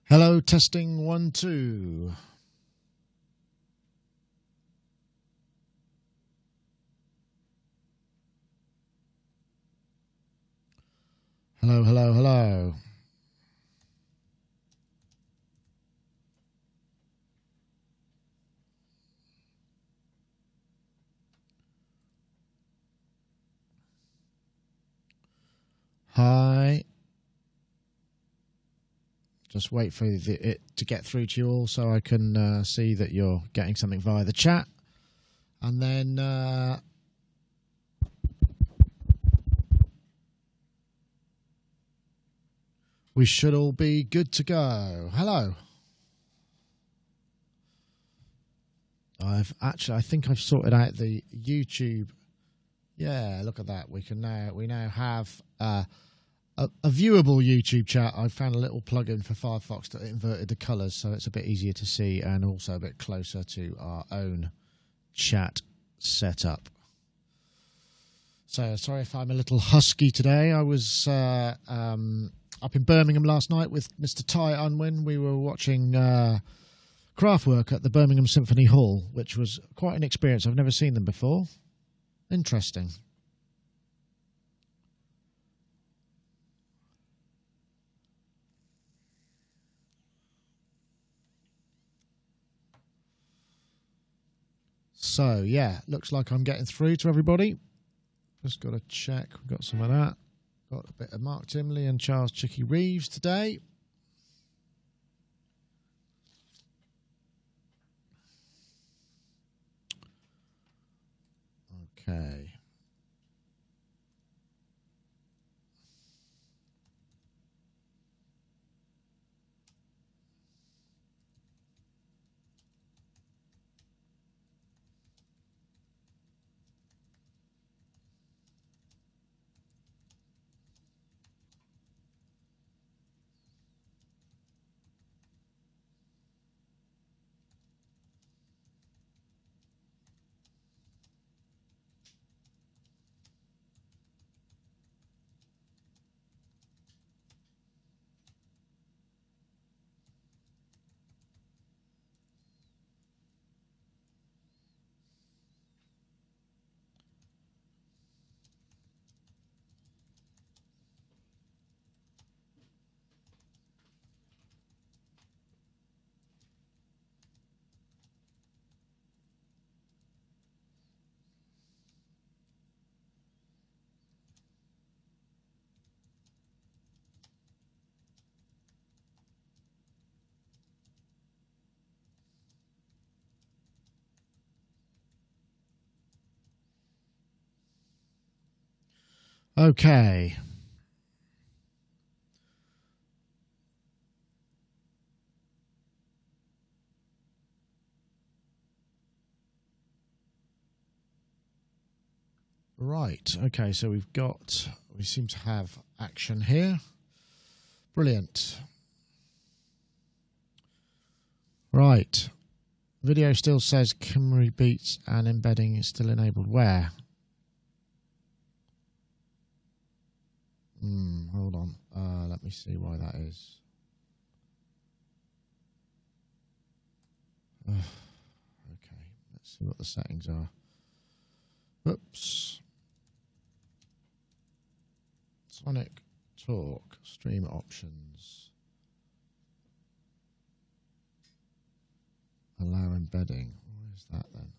Hello, testing 1, 2. Hello, hello, hello. Hi. Just wait for it to get through to you all so I can see that you're getting something via the chat. And then we should all be good to go. Hello. I think I've sorted out the YouTube. Yeah, look at that. We now have a viewable YouTube chat. I found a little plugin for Firefox that inverted the colours, so it's a bit easier to see and also a bit closer to our own chat setup. So sorry if I'm a little husky today. I was up in Birmingham last night with Mr. Ty Unwin. We were watching Kraftwerk at the Birmingham Symphony Hall, which was quite an experience. I've never seen them before. Interesting. So, yeah, looks like I'm getting through to everybody. Just got to check. We've got some of that. Got a bit of Mark Timley and Charles Chicky Reeves today. Okay. Okay. Right. Okay, so we seem to have action here. Brilliant. Right. Video still says Kimmery Beats and embedding is still enabled. Where? Hold on. Let me see why that is. Okay, let's see what the settings are. Oops. Sonic Talk, stream options. Allow embedding. What is that then?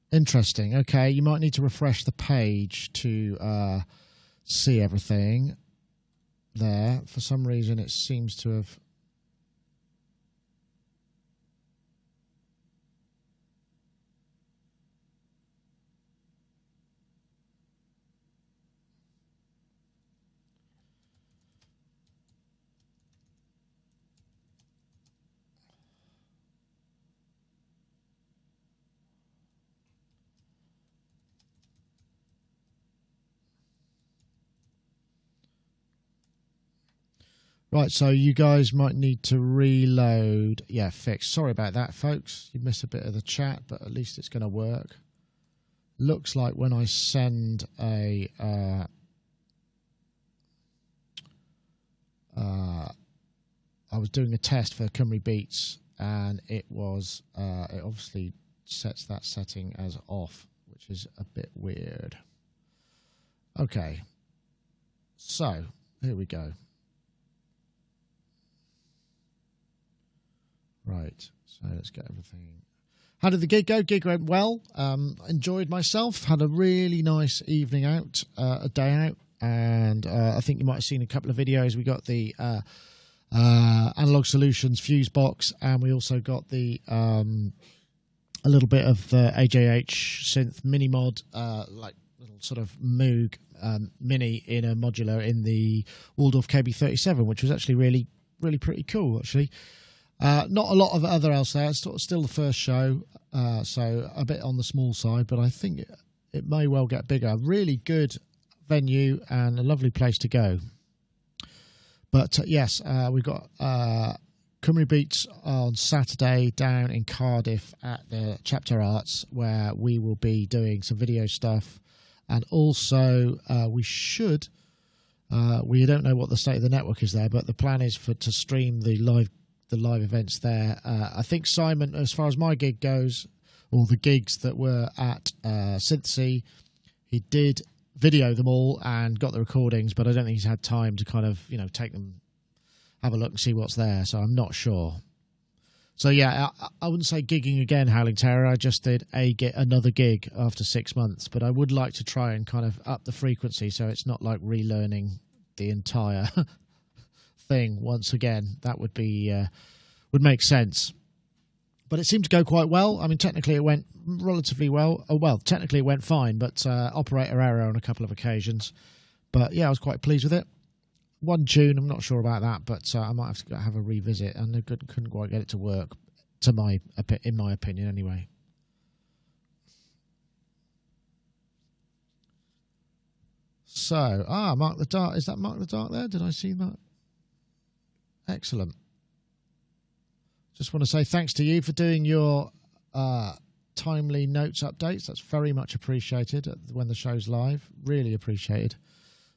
Interesting. Okay, you might need to refresh the page to see everything there. For some reason, it seems to have... Right, so you guys might need to reload. Yeah, fixed. Sorry about that, folks. You missed a bit of the chat, but at least it's going to work. Looks like when I send a... I was doing a test for Cymru Beats, and it was... it obviously sets that setting as off, which is a bit weird. Okay. So, here we go. Right, so let's get everything. How did the gig go? Gig went well. Enjoyed myself. Had a really nice evening out, a day out, and I think you might have seen a couple of videos. We got the Analog Solutions fuse box, and we also got the a little bit of the AJH synth mini mod, like little sort of Moog mini in a modular in the Waldorf KB37, which was actually really pretty cool, actually. Not a lot of other else there. It's still the first show, so a bit on the small side, but I think it may well get bigger. Really good venue and a lovely place to go. But yes, we've got Cymru Beats on Saturday down in Cardiff at the Chapter Arts, where we will be doing some video stuff, and also we should. We don't know what the state of the network is there, but the plan is to stream the live events there. I think Simon, as far as my gig goes, or the gigs that were at Synthsea, he did video them all and got the recordings, but I don't think he's had time to kind of, take them, have a look and see what's there, so I'm not sure. So yeah, I wouldn't say gigging again, Howling Terror. I just did another gig after 6 months, but I would like to try and kind of up the frequency so it's not like relearning the entire thing once again. That would be would make sense. But it seemed to go quite well. I mean, technically it went relatively well. Oh, well, technically it went fine, but operator error on a couple of occasions. But yeah, I was quite pleased with it. One tune, I'm not sure about that, but I might have to have a revisit. And I couldn't quite get it to work, in my opinion, anyway. So, Mark the Dark. Is that Mark the Dark there? Did I see that? Excellent. Just want to say thanks to you for doing your timely notes updates. That's very much appreciated when the show's live. Really appreciated.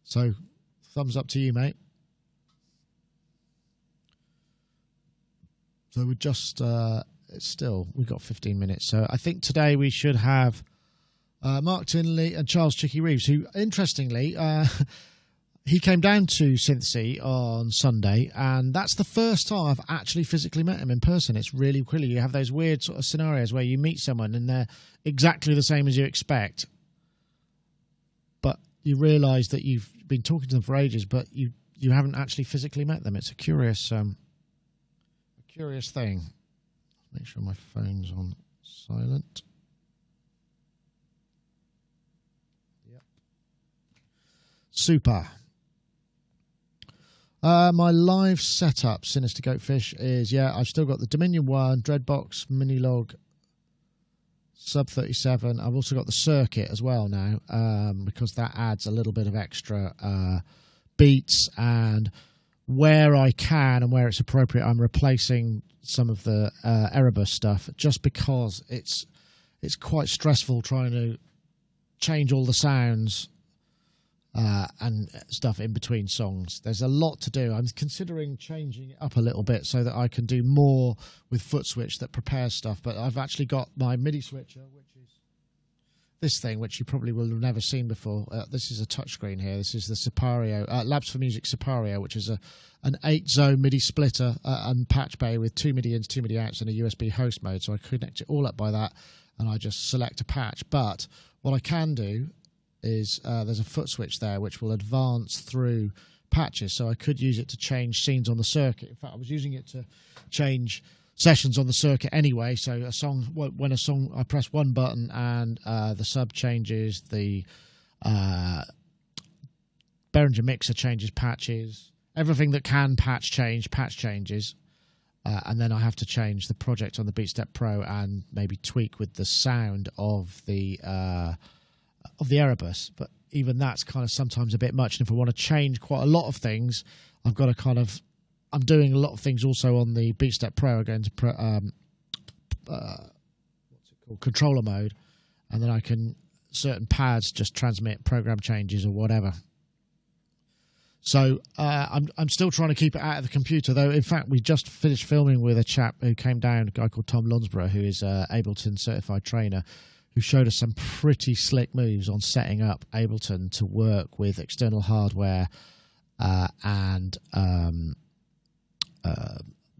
So, thumbs up to you, mate. So we're just we've got 15 minutes. So I think today we should have Mark Tinley and Charles Chicky Reeves, who, interestingly, he came down to Synthsea on Sunday, and that's the first time I've actually physically met him in person. It's really cool. You have those weird sort of scenarios where you meet someone and they're exactly the same as you expect, but you realise that you've been talking to them for ages, but you haven't actually physically met them. It's a curious thing. Make sure my phone's on silent. Yep. Super. My live setup, Sinister Goatfish, is, I've still got the Dominion 1, Dreadbox, Minilog, Sub 37. I've also got the circuit as well now, because that adds a little bit of extra beats, and where I can and where it's appropriate, I'm replacing some of the Erebus stuff, just because it's quite stressful trying to change all the sounds and stuff in between songs. There's a lot to do. I'm considering changing it up a little bit so that I can do more with foot switch that prepares stuff, but I've actually got my MIDI switcher, which is this thing, which you probably will have never seen before. This is a touchscreen here. This is the Sipario, Labs for Music Sipario, which is an 8-zone MIDI splitter and patch bay with 2 MIDI ins, 2 MIDI outs, and a USB host mode. So I connect it all up by that, and I just select a patch. But what I can do is there's a foot switch there which will advance through patches, so I could use it to change scenes on the circuit. In fact, I was using it to change sessions on the circuit anyway. So when I press one button and the sub changes, the Behringer mixer changes patches, everything that can patch changes, and then I have to change the project on the BeatStep Pro and maybe tweak with the sound of the Erebus. But even that's kind of sometimes a bit much, and if I want to change quite a lot of things, I've got to kind of I'm doing a lot of things also on the BeatStep Pro. I go into what's it called, controller mode, and then I can certain pads just transmit program changes or whatever. So I'm still trying to keep it out of the computer, though. In fact, we just finished filming with a chap who came down, a guy called Tom Lunsborough, who is Ableton certified trainer, who showed us some pretty slick moves on setting up Ableton to work with external hardware and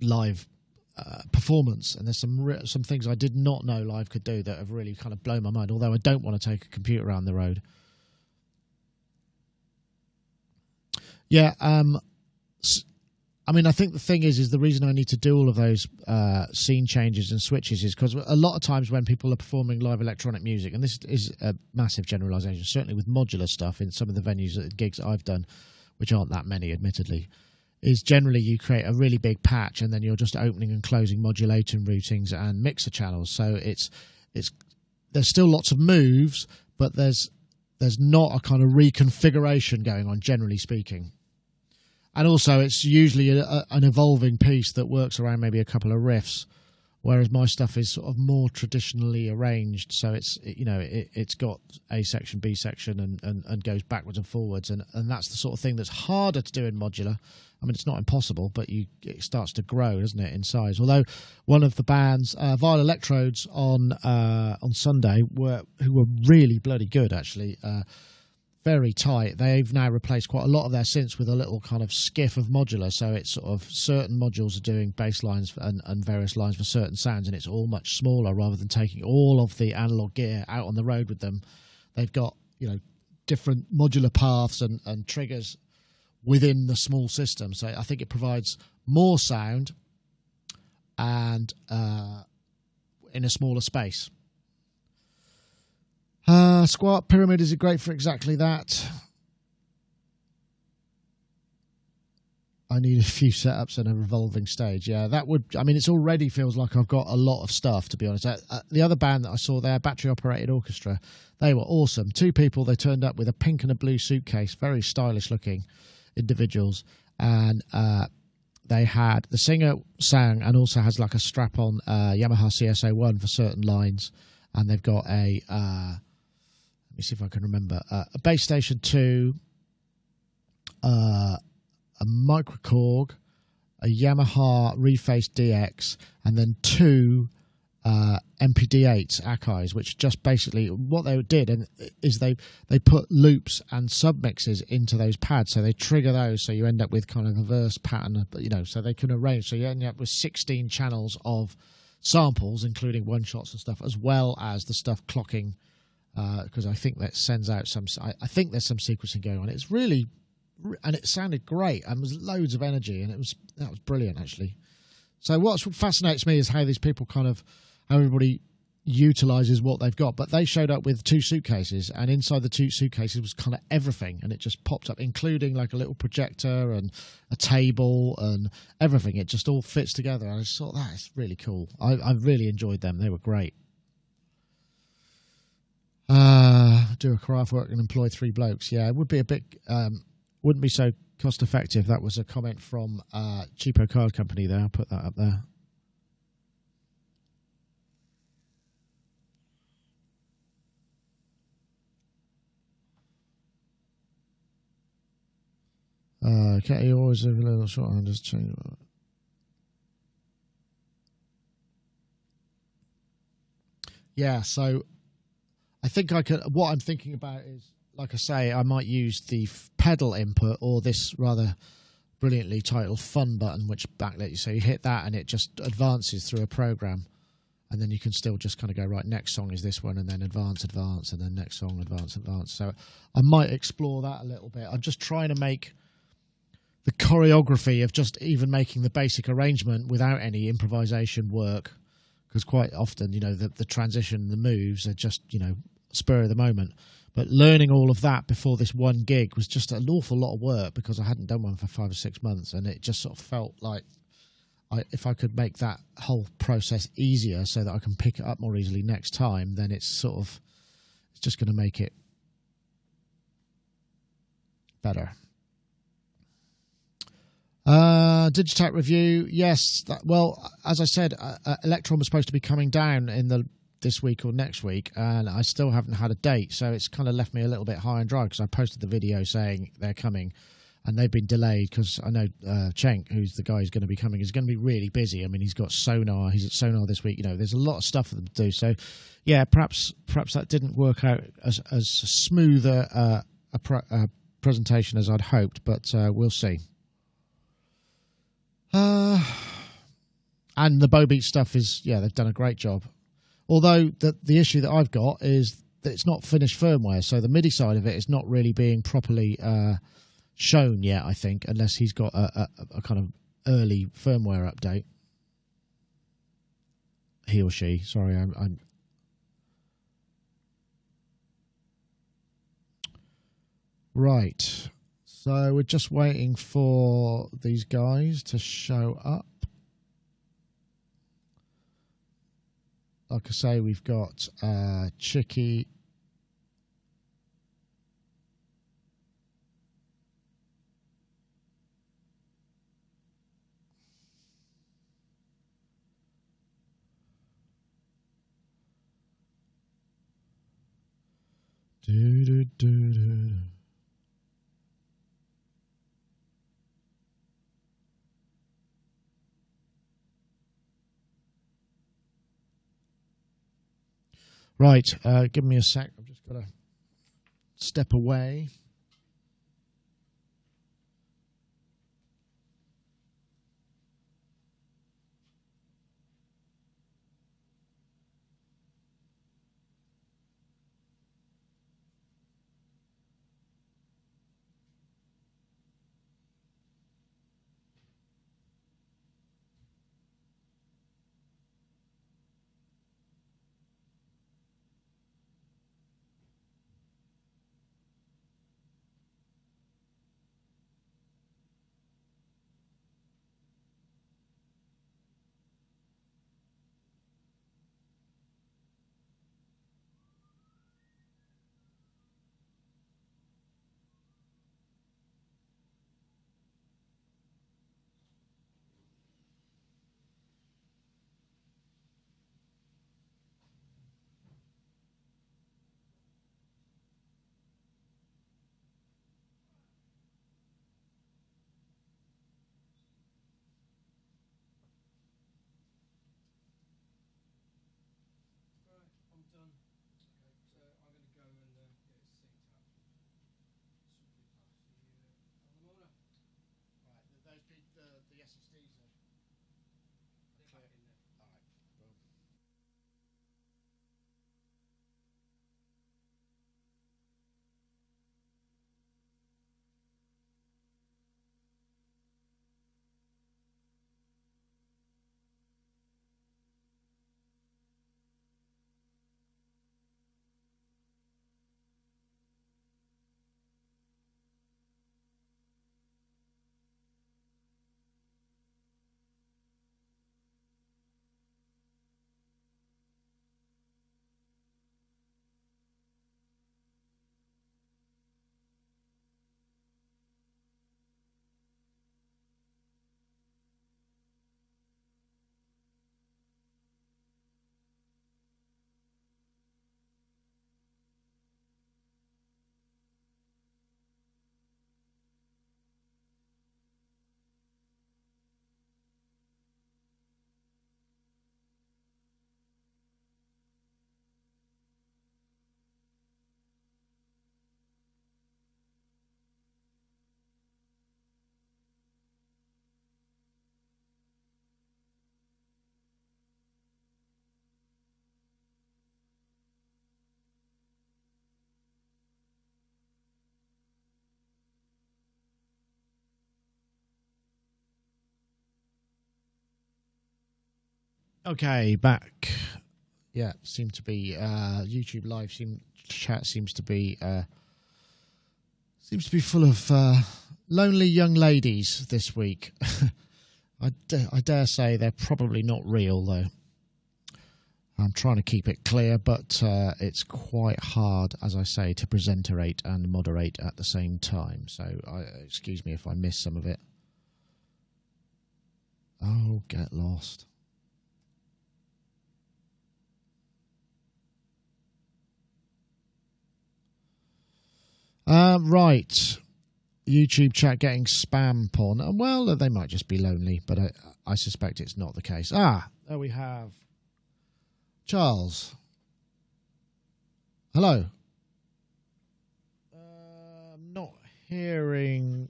live performance. And there's some things I did not know live could do that have really kind of blown my mind, although I don't want to take a computer around the road. Yeah, I mean, I think the thing is the reason I need to do all of those scene changes and switches is because a lot of times when people are performing live electronic music, and this is a massive generalisation, certainly with modular stuff in some of the venues, gigs that I've done, which aren't that many, admittedly, is generally you create a really big patch and then you're just opening and closing modulation routings and mixer channels. So there's still lots of moves, but there's not a kind of reconfiguration going on, generally speaking. And also, it's usually an evolving piece that works around maybe a couple of riffs, whereas my stuff is sort of more traditionally arranged. So it's got A section, B section, and goes backwards and forwards, and that's the sort of thing that's harder to do in modular. I mean, it's not impossible, but it starts to grow, doesn't it, in size? Although one of the bands, Vile Electrodes, on Sunday, who were really bloody good, actually. Very tight. They've now replaced quite a lot of their synths with a little kind of skiff of modular, so it's sort of certain modules are doing bass lines and various lines for certain sounds, and it's all much smaller rather than taking all of the analog gear out on the road with them. They've got, different modular paths and triggers within the small system, so I think it provides more sound and in a smaller space. Squat Pyramid is great for exactly that. I need a few setups and a revolving stage. Yeah, it already feels like I've got a lot of stuff, to be honest. The other band that I saw there, Battery Operated Orchestra, they were awesome. 2 people, they turned up with a pink and a blue suitcase, very stylish looking individuals. And they had, the singer sang and also has like a strap on Yamaha CSO1 for certain lines. And they've got let me see if I can remember, a bass station 2, a microkorg, a Yamaha Reface DX, and then 2 MPD8s Akai's, which just basically what they did is they put loops and submixes into those pads, so they trigger those, so you end up with kind of a verse pattern, so they can arrange, so you end up with 16 channels of samples, including one shots and stuff, as well as the stuff clocking. Because I think that sends out I think there's some sequencing going on. It's really, and it sounded great, and there was loads of energy, and that was brilliant, actually. So what fascinates me is how these people how everybody utilises what they've got. But they showed up with 2 suitcases, and inside the 2 suitcases was kind of everything, and it just popped up, including like a little projector and a table and everything. It just all fits together. And I just thought, that's really cool. I really enjoyed them. They were great. Do a craft work and employ 3 blokes. Yeah, it would be a bit, wouldn't be so cost effective. That was a comment from Cheapo Card Company there. I'll put that up there. Okay, you always have a little short. I'll just change it. Yeah, so I think what I'm thinking about is, like I say, I might use the pedal input or this rather brilliantly titled fun button, which backlit you. So you hit that and it just advances through a program. And then you can still just kind of go, right, next song is this one, and then advance, advance, and then next song, advance, advance. So I might explore that a little bit. I'm just trying to make the choreography of just even making the basic arrangement without any improvisation work. Because quite often, the transition, the moves are just, spur of the moment. But learning all of that before this one gig was just an awful lot of work because I hadn't done one for 5 or 6 months. And it just sort of felt like if I could make that whole process easier so that I can pick it up more easily next time, then it's just going to make it better. Digitech review, yes. Well, as I said, Electron was supposed to be coming down in this week or next week, and I still haven't had a date, so it's kind of left me a little bit high and dry because I posted the video saying they're coming, and they've been delayed because I know Cenk, who's the guy who's going to be coming, is going to be really busy. I mean, he's got Sonar. He's at Sonar this week. You know, there's a lot of stuff for them to do. So, yeah, perhaps that didn't work out as smooth a presentation as I'd hoped, but we'll see. And the Bowbeat stuff is, yeah, they've done a great job. Although the issue that I've got is that it's not finished firmware, so the MIDI side of it is not really being properly shown yet, I think, unless he's got a kind of early firmware update. He or she, sorry, I'm right. So we're just waiting for these guys to show up. Like I say, we've got Chicky. Right, give me a sec. I've just got to step away. Okay, back. Yeah, seem to be YouTube live. Chat seems to be full of lonely young ladies this week. I dare say they're probably not real though. I'm trying to keep it clear, but it's quite hard, as I say, to presenterate and moderate at the same time. So excuse me if I miss some of it. Oh, get lost. Right. YouTube chat getting spam porn. Well, they might just be lonely, but I suspect it's not the case. There we have Charles. Hello. I'm not hearing.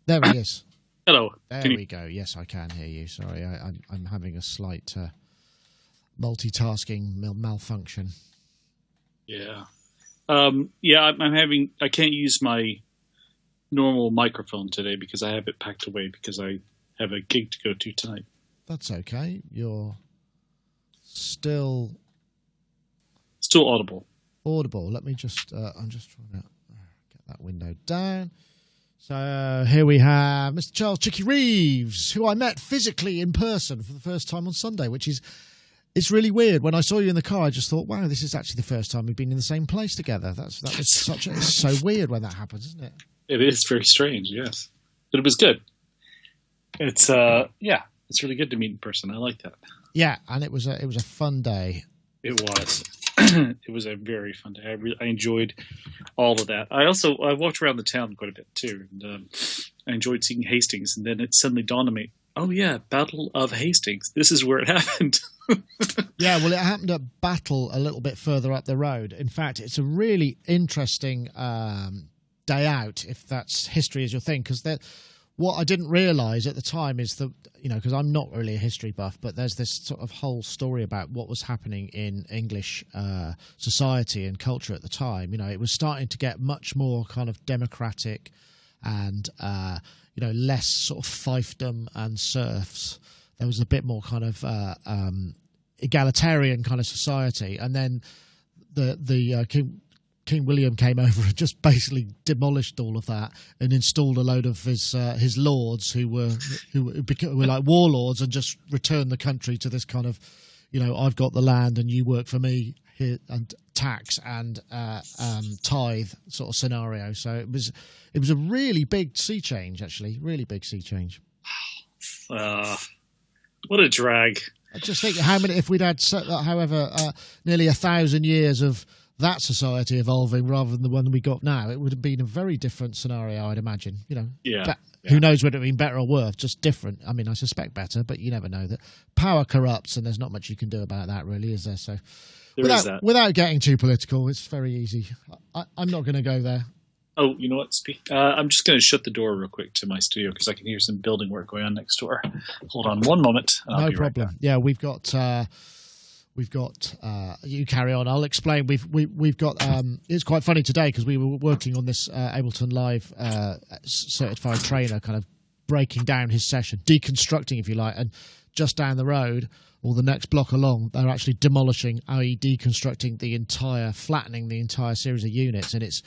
There he is. Hello. There we go. Yes, I can hear you. Sorry, I'm having a slight multitasking malfunction. Yeah. I can't use my normal microphone today because I have it packed away because I have a gig to go to tonight. That's okay. You're still audible. Let me just, I'm just trying to get that window down. So here we have Mr. Charles Chicky Reeves, who I met physically in person for the first time on Sunday, which is, it's really weird. When I saw you in the car, I just thought, wow, this is actually the first time we've been in the same place together. It's so weird when that happens, isn't it? It is very strange, yes. But it was good. It's really good to meet in person. I like that. Yeah, and it was a fun day. It was. It was a very fun day. I enjoyed all of that. I walked around the town quite a bit too, and I enjoyed seeing Hastings. And then it suddenly dawned on me, oh yeah, Battle of Hastings. This is where it happened. Yeah, well, it happened at Battle a little bit further up the road. In fact, it's a really interesting day out, if that's history is your thing, because what I didn't realise at the time is that, because I'm not really a history buff, but there's this sort of whole story about what was happening in English society and culture at the time. It was starting to get much more kind of democratic and, less sort of fiefdom and serfs. There was a bit more kind of egalitarian kind of society. And then the King William came over and just basically demolished all of that and installed a load of his lords who were like warlords, and just returned the country to this kind of, I've got the land and you work for me here, and tax and tithe sort of scenario. So it was a really big sea change, actually, really big sea change. What a drag! I just think if we'd had, nearly 1,000 years of that society evolving rather than the one we got now, it would have been a very different scenario, I'd imagine. Yeah. Who knows whether it would have been better or worse, just different. I mean, I suspect better, but you never know. That power corrupts, and there's not much you can do about that, really, is there? So, without getting too political, it's very easy. I'm not going to go there. Oh, you know what? I'm just going to shut the door real quick to my studio because I can hear some building work going on next door. Hold on one moment. And I'll no be problem. Right back. Yeah, we've got. You carry on. I'll explain. We've got. It's quite funny today because we were working on this Ableton Live certified trainer, kind of breaking down his session, deconstructing, if you like, and just down the road, or the next block along, they're actually demolishing, i.e. deconstructing flattening the entire series of units, and it's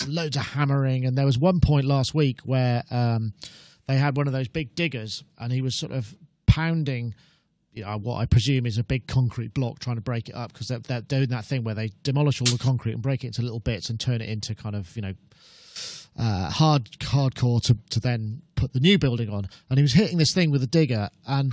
loads of hammering. And there was one point last week where they had one of those big diggers, and he was sort of pounding, what I presume is a big concrete block, trying to break it up, because they're doing that thing where they demolish all the concrete and break it into little bits and turn it into kind of, hardcore to then put the new building on. And he was hitting this thing with a digger, and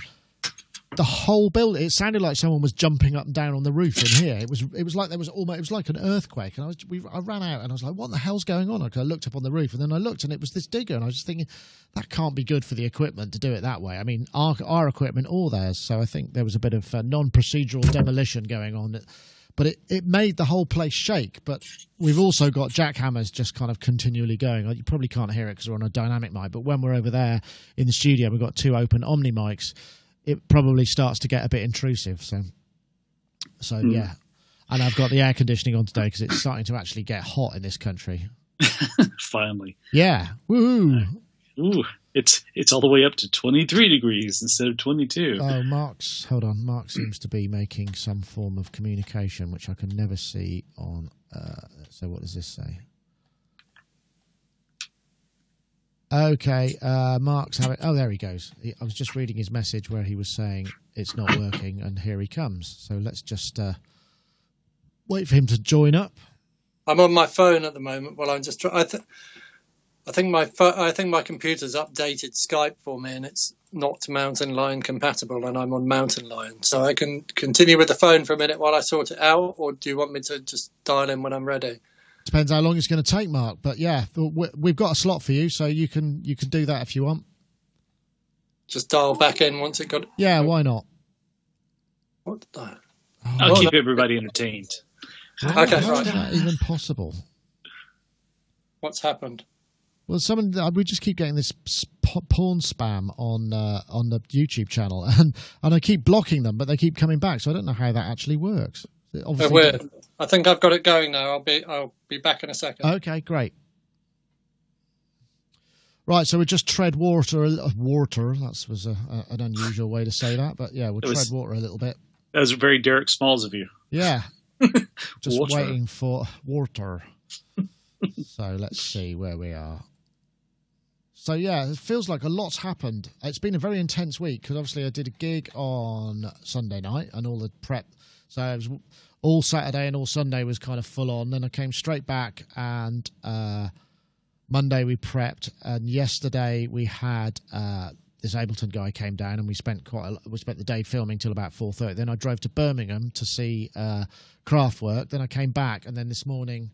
the whole building, it sounded like someone was jumping up and down on the roof in here. It was like it was like an earthquake, and I ran out and I was like, what the hell's going on? I looked up on the roof, and then I looked, and it was this digger, and I was just thinking, that can't be good for the equipment to do it that way. I mean, our equipment or theirs. So I think there was a bit of non-procedural demolition going on, but it made the whole place shake. But we've also got jackhammers just kind of continually going. You probably can't hear it because we're on a dynamic mic, but when we're over there in the studio, we've got two open Omni mics. It probably starts to get a bit intrusive. So yeah. And I've got the air conditioning on today because it's starting to actually get hot in this country. Finally. Yeah. Woohoo. Ooh, it's all the way up to 23 degrees instead of 22. Oh, Mark seems to be making some form of communication, which I can never see on. So what does this say? Okay, Mark's having... Oh, there he goes. I was just reading his message where he was saying it's not working, and here he comes. So let's just wait for him to join up. I'm on my phone at the moment while I'm just trying... I think my computer's updated Skype for me, and it's not Mountain Lion compatible, and I'm on Mountain Lion. So I can continue with the phone for a minute while I sort it out, or do you want me to just dial in when I'm ready? Depends how long it's going to take, Mark. But yeah, we've got a slot for you, so you can do that if you want. Just dial back in once it got. Yeah, why not? What the? I'll keep everybody entertained. How is right. that even possible? What's happened? Well, we just keep getting this porn spam on the YouTube channel, and I keep blocking them, but they keep coming back. So I don't know how that actually works. Obviously, weird. I think I've got it going now. I'll be back in a second. Okay, great. Right, so we just tread water. Water. That was an unusual way to say that, but yeah, we'll tread water a little bit. That was very Derek Smalls of you. Yeah, just Water. waiting for water. So let's see where we are. So yeah, it feels like a lot's happened. It's been a very intense week because obviously I did a gig on Sunday night and all the prep. So it was all Saturday and all Sunday was kind of full on. Then I came straight back and Monday we prepped, and yesterday we had this Ableton guy came down and we spent the day filming till about 4:30. Then I drove to Birmingham to see Kraftwerk. Then I came back, and then this morning.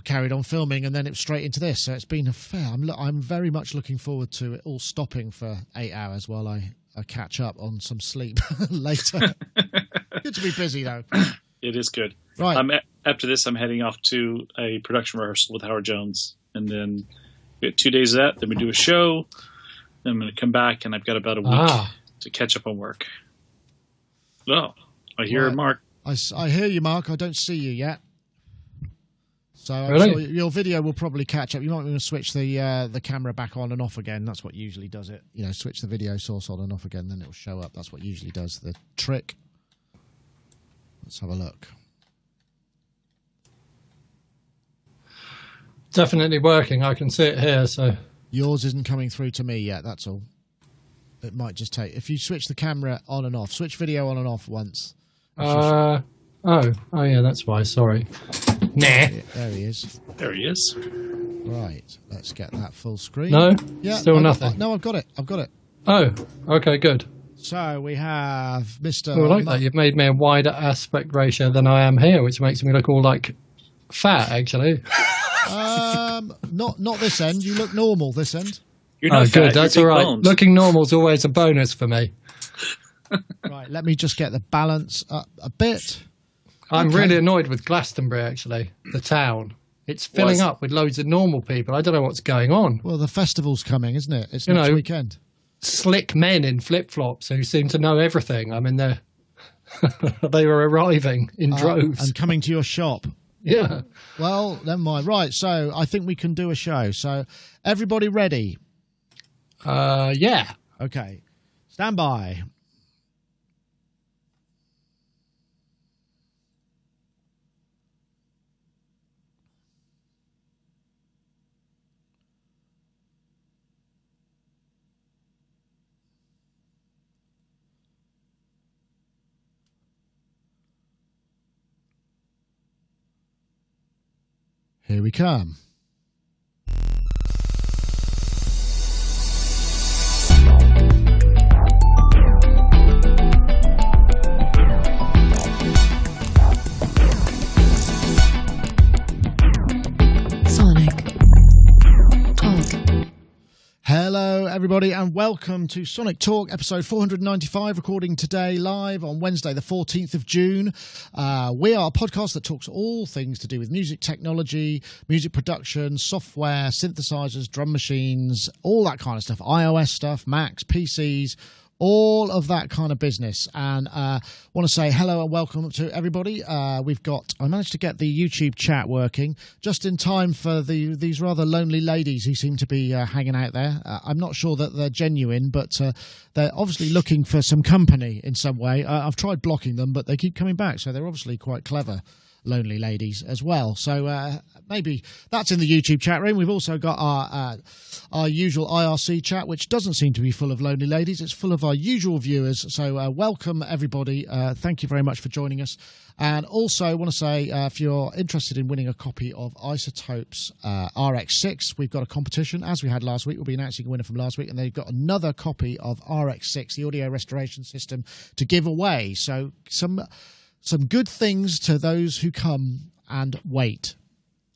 Carried on filming, and then it was straight into this. So it's been a fair. I'm very much looking forward to it all stopping for 8 hours while I catch up on some sleep later. Good to be busy though. It is good. Right. After this, I'm heading off to a production rehearsal with Howard Jones, and then we get 2 days of that. Then we do a show. Then I'm going to come back, and I've got about a week to catch up on work. Oh, I hear Mark. I hear you, Mark. I don't see you yet. So I'm really? sure your video will probably catch up. You might want to switch the camera back on and off again. That's what usually does it. You know, switch the video source on and off again, then it will show up. That's what usually does the trick. Let's have a look. Definitely working. I can see it here. So yours isn't coming through to me yet. That's all. It might just take. If you switch the camera on and off, switch video on and off once. Oh yeah, that's why. Sorry. Nah. There he is. There he is. Right, let's get that full screen. No? Yeah, Still nothing? No, I've got it. Oh, okay, good. So we have Mr. Oh, I like that. You've made me a wider aspect ratio than I am here, which makes me look all like fat, actually. Not this end. You look normal this end. You're not fat, good. That's all right. bones. Looking normal is always a bonus for me. Right, let me just get the balance up a bit. I'm really annoyed with Glastonbury, actually, the town. It's filling up with loads of normal people. I don't know what's going on. Well, the festival's coming, isn't it? It's next weekend. Slick men in flip-flops who seem to know everything. I mean, they were arriving in droves. And coming to your shop. Yeah. Well, never mind. Right, so I think we can do a show. So everybody ready? Yeah. Okay. Stand by. Here we come. Sonic Talk. Hello, everybody, and welcome to Sonic Talk, episode 495, recording today live on Wednesday, the 14th of June. We are a podcast that talks all things to do with music technology, music production, software, synthesizers, drum machines, all that kind of stuff, iOS stuff, Macs, PCs, all of that kind of business. And want to say hello and welcome to everybody. I managed to get the YouTube chat working just in time for these rather lonely ladies who seem to be hanging out there. I'm not sure that they're genuine, but they're obviously looking for some company in some way. I've tried blocking them, but they keep coming back, so they're obviously quite clever. Lonely Ladies as well. So maybe that's in the YouTube chat room. We've also got our usual IRC chat, which doesn't seem to be full of lonely ladies. It's full of our usual viewers. So welcome, everybody. Thank you very much for joining us. And also, I want to say, if you're interested in winning a copy of Isotope's RX6, we've got a competition, as we had last week. We'll be announcing a winner from last week, and they've got another copy of RX6, the audio restoration system, to give away. So some good things to those who come and wait.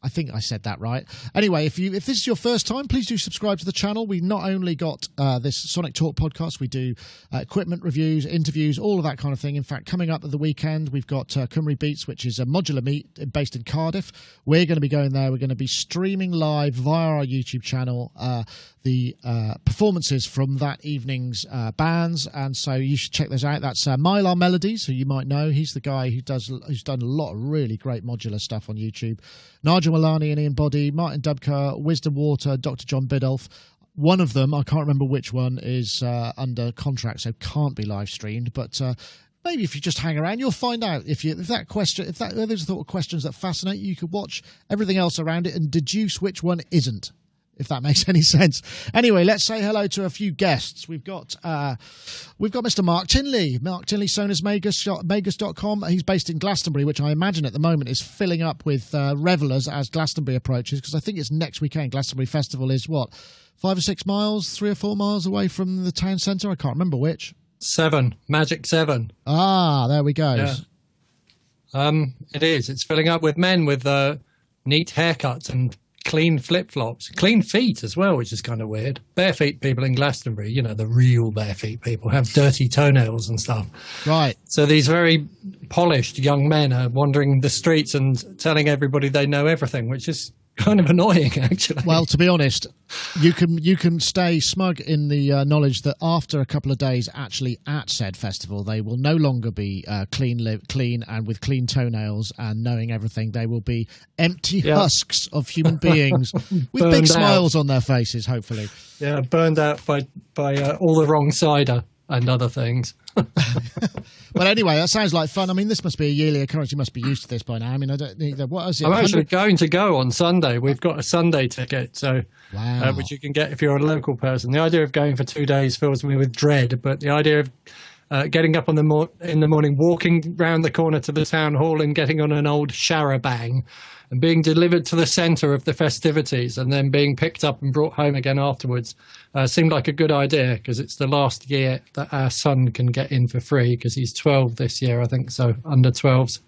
I think I said that right. Anyway, if this is your first time, please do subscribe to the channel. We not only got this Sonic Talk podcast, we do equipment reviews, interviews, all of that kind of thing. In fact, coming up at the weekend, we've got Cymru Beats, which is a modular meet based in Cardiff. We're going to be going there. We're going to be streaming live via our YouTube channel the performances from that evening's bands, and so you should check those out. That's Mylar Melodies, who you might know. He's the guy who's done a lot of really great modular stuff on YouTube. Nigel Milani and Ian Boddy, Martin Dubker, Wisdom Water, Dr. John Biddulph. One of them, I can't remember which one, is under contract, so can't be live streamed. But maybe if you just hang around, you'll find out. If those are the sort of questions that fascinate you, you could watch everything else around it and deduce which one isn't, if that makes any sense. Anyway, let's say hello to a few guests. We've got Mr. Mark Tinley. Mark Tinley, Magus.com. He's based in Glastonbury, which I imagine at the moment is filling up with revellers as Glastonbury approaches, because I think it's next weekend. Glastonbury Festival is, 5 or 6 miles, 3 or 4 miles away from the town centre? I can't remember which. 7. Magic 7. Ah, there we go. Yeah. It is. It's filling up with men with neat haircuts and clean flip-flops, clean feet as well, which is kind of weird. Bare feet people in Glastonbury, the real bare feet people, have dirty toenails and stuff. Right. So these very polished young men are wandering the streets and telling everybody they know everything, which is kind of annoying, actually. Well, to be honest, you can stay smug in the knowledge that after a couple of days actually at said festival, they will no longer be clean and with clean toenails and knowing everything. They will be empty husks of human beings with big smiles on their faces, hopefully. Yeah, burned out by all the wrong cider and other things. Well, anyway, that sounds like fun. I mean, this must be a yearly occurrence. You must be used to this by now. I mean, I don't need what is it? I'm actually going to go on Sunday. We've got a Sunday ticket, so wow. Which you can get if you're a local person. The idea of going for 2 days fills me with dread, but the idea of getting up in the morning, walking round the corner to the town hall and getting on an old char-a-bang and being delivered to the centre of the festivities and then being picked up and brought home again afterwards seemed like a good idea, because it's the last year that our son can get in for free, because he's 12 this year, I think, so under 12s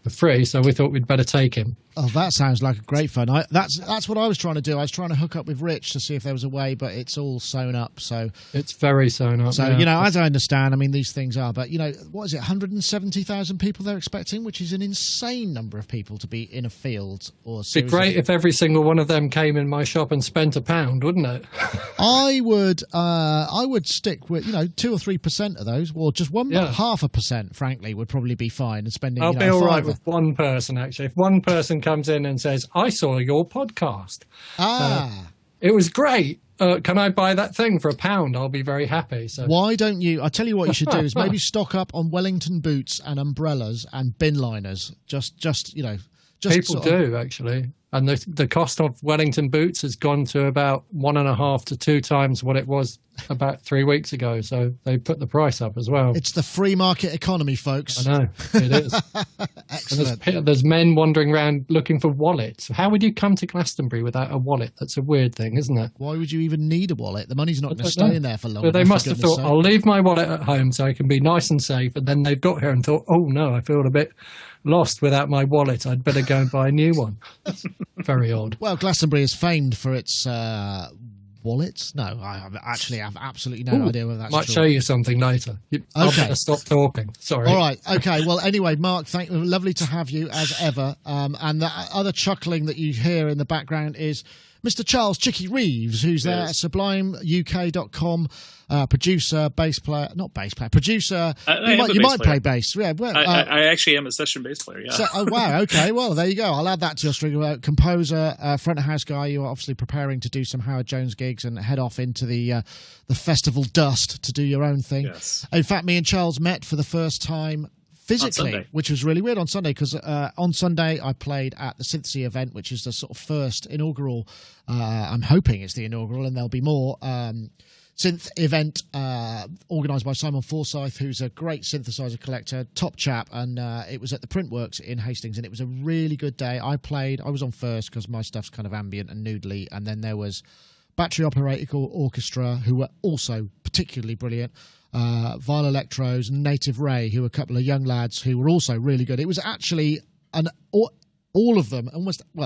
for free, so we thought we'd better take him. Oh, that sounds like a great fun. That's what I was trying to do. I was trying to hook up with Rich to see if there was a way, but it's all sewn up. So it's very sewn up. So, as I understand, I mean, these things are, but, what is it, 170,000 people they're expecting, which is an insane number of people to be in a field. It'd be great if every single one of them came in my shop and spent £1, wouldn't it? I would stick with, 2 or 3% of those, or just 0.5%, frankly, would probably be fine. And spending, I'll be all right with one person, actually. If one person comes in and says, I saw your podcast. It was great. Can I buy that thing for £1? I'll be very happy. So why don't you? I'll tell you what you should do is maybe stock up on Wellington boots and umbrellas and bin liners. Just people do, actually. And the cost of Wellington boots has gone to about 1.5 to 2 times what it was about 3 weeks ago. So they put the price up as well. It's the free market economy, folks. I know, it is. Excellent. And there's men wandering around looking for wallets. How would you come to Glastonbury without a wallet? That's a weird thing, isn't it? Why would you even need a wallet? The money's not going to stay in there for long. But they must have thought, I'll leave my wallet at home so I can be nice and safe. And then they've got here and thought, oh no, I feel a bit lost without my wallet. I'd better go and buy a new one. That's very odd. Well, Glastonbury is famed for its wallets. No, I actually have absolutely no idea whether that's might true. show you something later. I'll better stop talking. Sorry. All right. Okay. Well, anyway, Mark, lovely to have you as ever. And the other chuckling that you hear in the background is Mr. Charles Chicky Reeves, who's there at SublimeUK.com, producer, producer. You might play bass. Yeah, well, I actually am a session bass player, yeah. So, oh, wow, okay, well, there you go. I'll add that to your string. Composer, front of house guy, you're obviously preparing to do some Howard Jones gigs and head off into the festival dust to do your own thing. Yes. In fact, me and Charles met for the first time physically, Sunday. which was really weird on Sunday, because on Sunday I played at the Synthsea event, which is the sort of first inaugural, I'm hoping it's the inaugural, and there'll be more, synth event organised by Simon Forsyth, who's a great synthesizer collector, top chap, and it was at the Printworks in Hastings, and it was a really good day. I was on first because my stuff's kind of ambient and noodly, and then there was Battery Operated Orchestra, who were also particularly brilliant, Vile Electros, Native Ray, who were a couple of young lads who were also really good. It was actually all of them,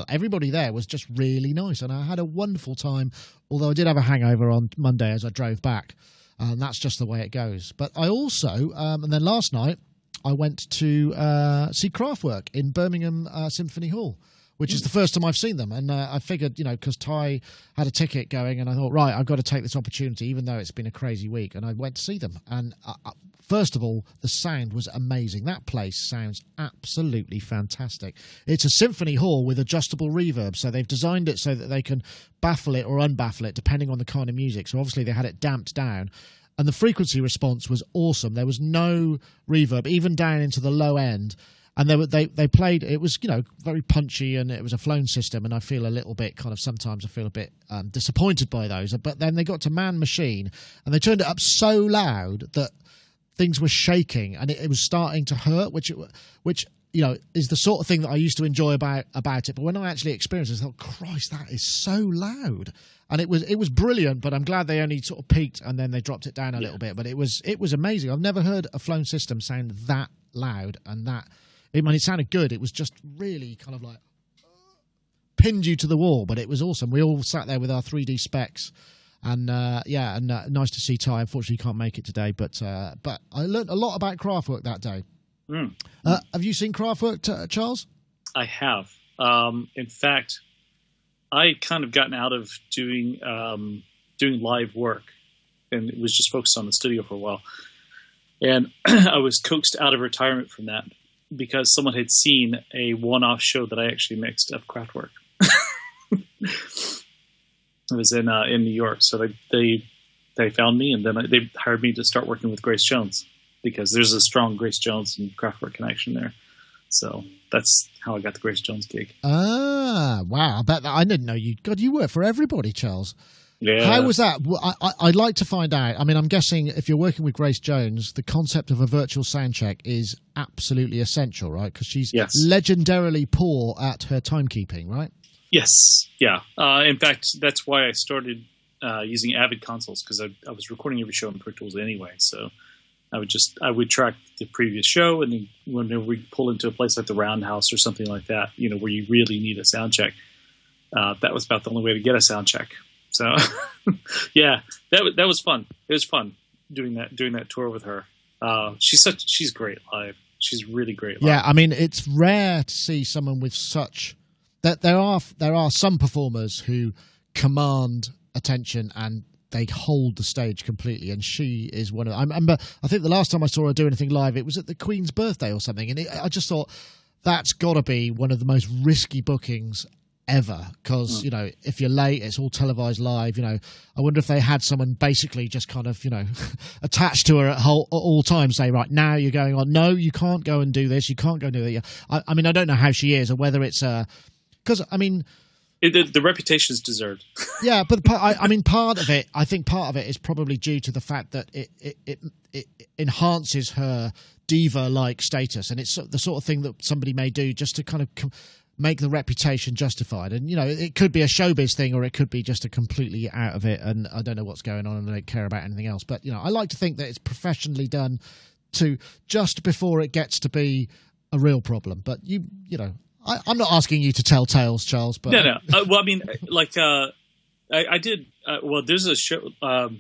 everybody there was just really nice, and I had a wonderful time, although I did have a hangover on Monday as I drove back, and that's just the way it goes. But I also, and then last night, I went to see Kraftwerk in Birmingham Symphony Hall, which is the first time I've seen them. And I figured, because Ty had a ticket going, and I thought, right, I've got to take this opportunity, even though it's been a crazy week. And I went to see them. And first of all, the sound was amazing. That place sounds absolutely fantastic. It's a symphony hall with adjustable reverb. So they've designed it so that they can baffle it or unbaffle it, depending on the kind of music. So obviously they had it damped down. And the frequency response was awesome. There was no reverb, even down into the low end. And they played, it was, very punchy, and it was a flown system, and I feel a little bit sometimes I feel a bit disappointed by those. But then they got to Man Machine, and they turned it up so loud that things were shaking, and it was starting to hurt, which is the sort of thing that I used to enjoy about it. But when I actually experienced it, I thought, Christ, that is so loud. And it was brilliant, but I'm glad they only sort of peaked and then they dropped it down a little bit. But it was amazing. I've never heard a flown system sound that loud and that. It sounded good. It was just really kind of like pinned you to the wall, but it was awesome. We all sat there with our 3D specs, and nice to see Ty. Unfortunately, he can't make it today, but I learned a lot about Kraftwerk that day. Have you seen Kraftwerk, Charles? I have. In fact, I kind of gotten out of doing live work, and it was just focused on the studio for a while. And I was coaxed out of retirement from that, because someone had seen a one-off show that I actually mixed of Kraftwerk. It was in New York, so they found me, and then they hired me to start working with Grace Jones, because there's a strong Grace Jones and Kraftwerk connection there. So that's how I got the Grace Jones gig. Ah, wow! I bet that I didn't know you. God, you work for everybody, Charles. Yeah. How was that? I'd like to find out. I mean, I'm guessing if you're working with Grace Jones, the concept of a virtual sound check is absolutely essential, right? Because she's legendarily poor at her timekeeping, right? Yes. Yeah. In fact, that's why I started using Avid consoles, because I was recording every show in Pro Tools anyway. So I would track the previous show, and then whenever we pull into a place like the Roundhouse or something like that, where you really need a sound check, that was about the only way to get a sound check. So, yeah, that was fun. It was fun doing that tour with her. She's great live. She's really great live. Yeah, I mean, it's rare to see someone with such that there are some performers who command attention and they hold the stage completely, and she is one of them. I remember, I think the last time I saw her do anything live, it was at the Queen's birthday or something, and I just thought that's got to be one of the most risky bookings ever, because if you're late, it's all televised live. I wonder if they had someone basically just kind of attached to her at all times, say, right, now you're going on, no, you can't go and do this, you can't go and do that. I mean, I don't know how she is, or whether it's because I mean, the reputation is deserved. Yeah, but I mean, part of it is probably due to the fact that it enhances her diva-like status, and it's the sort of thing that somebody may do just to kind of make the reputation justified. And it could be a showbiz thing, or it could be just a completely out of it, and I don't know what's going on and I don't care about anything else. But I like to think that it's professionally done to just before it gets to be a real problem. But I'm not asking you to tell tales, Charles, but no. Well, I mean, like I did. Well, there's a show.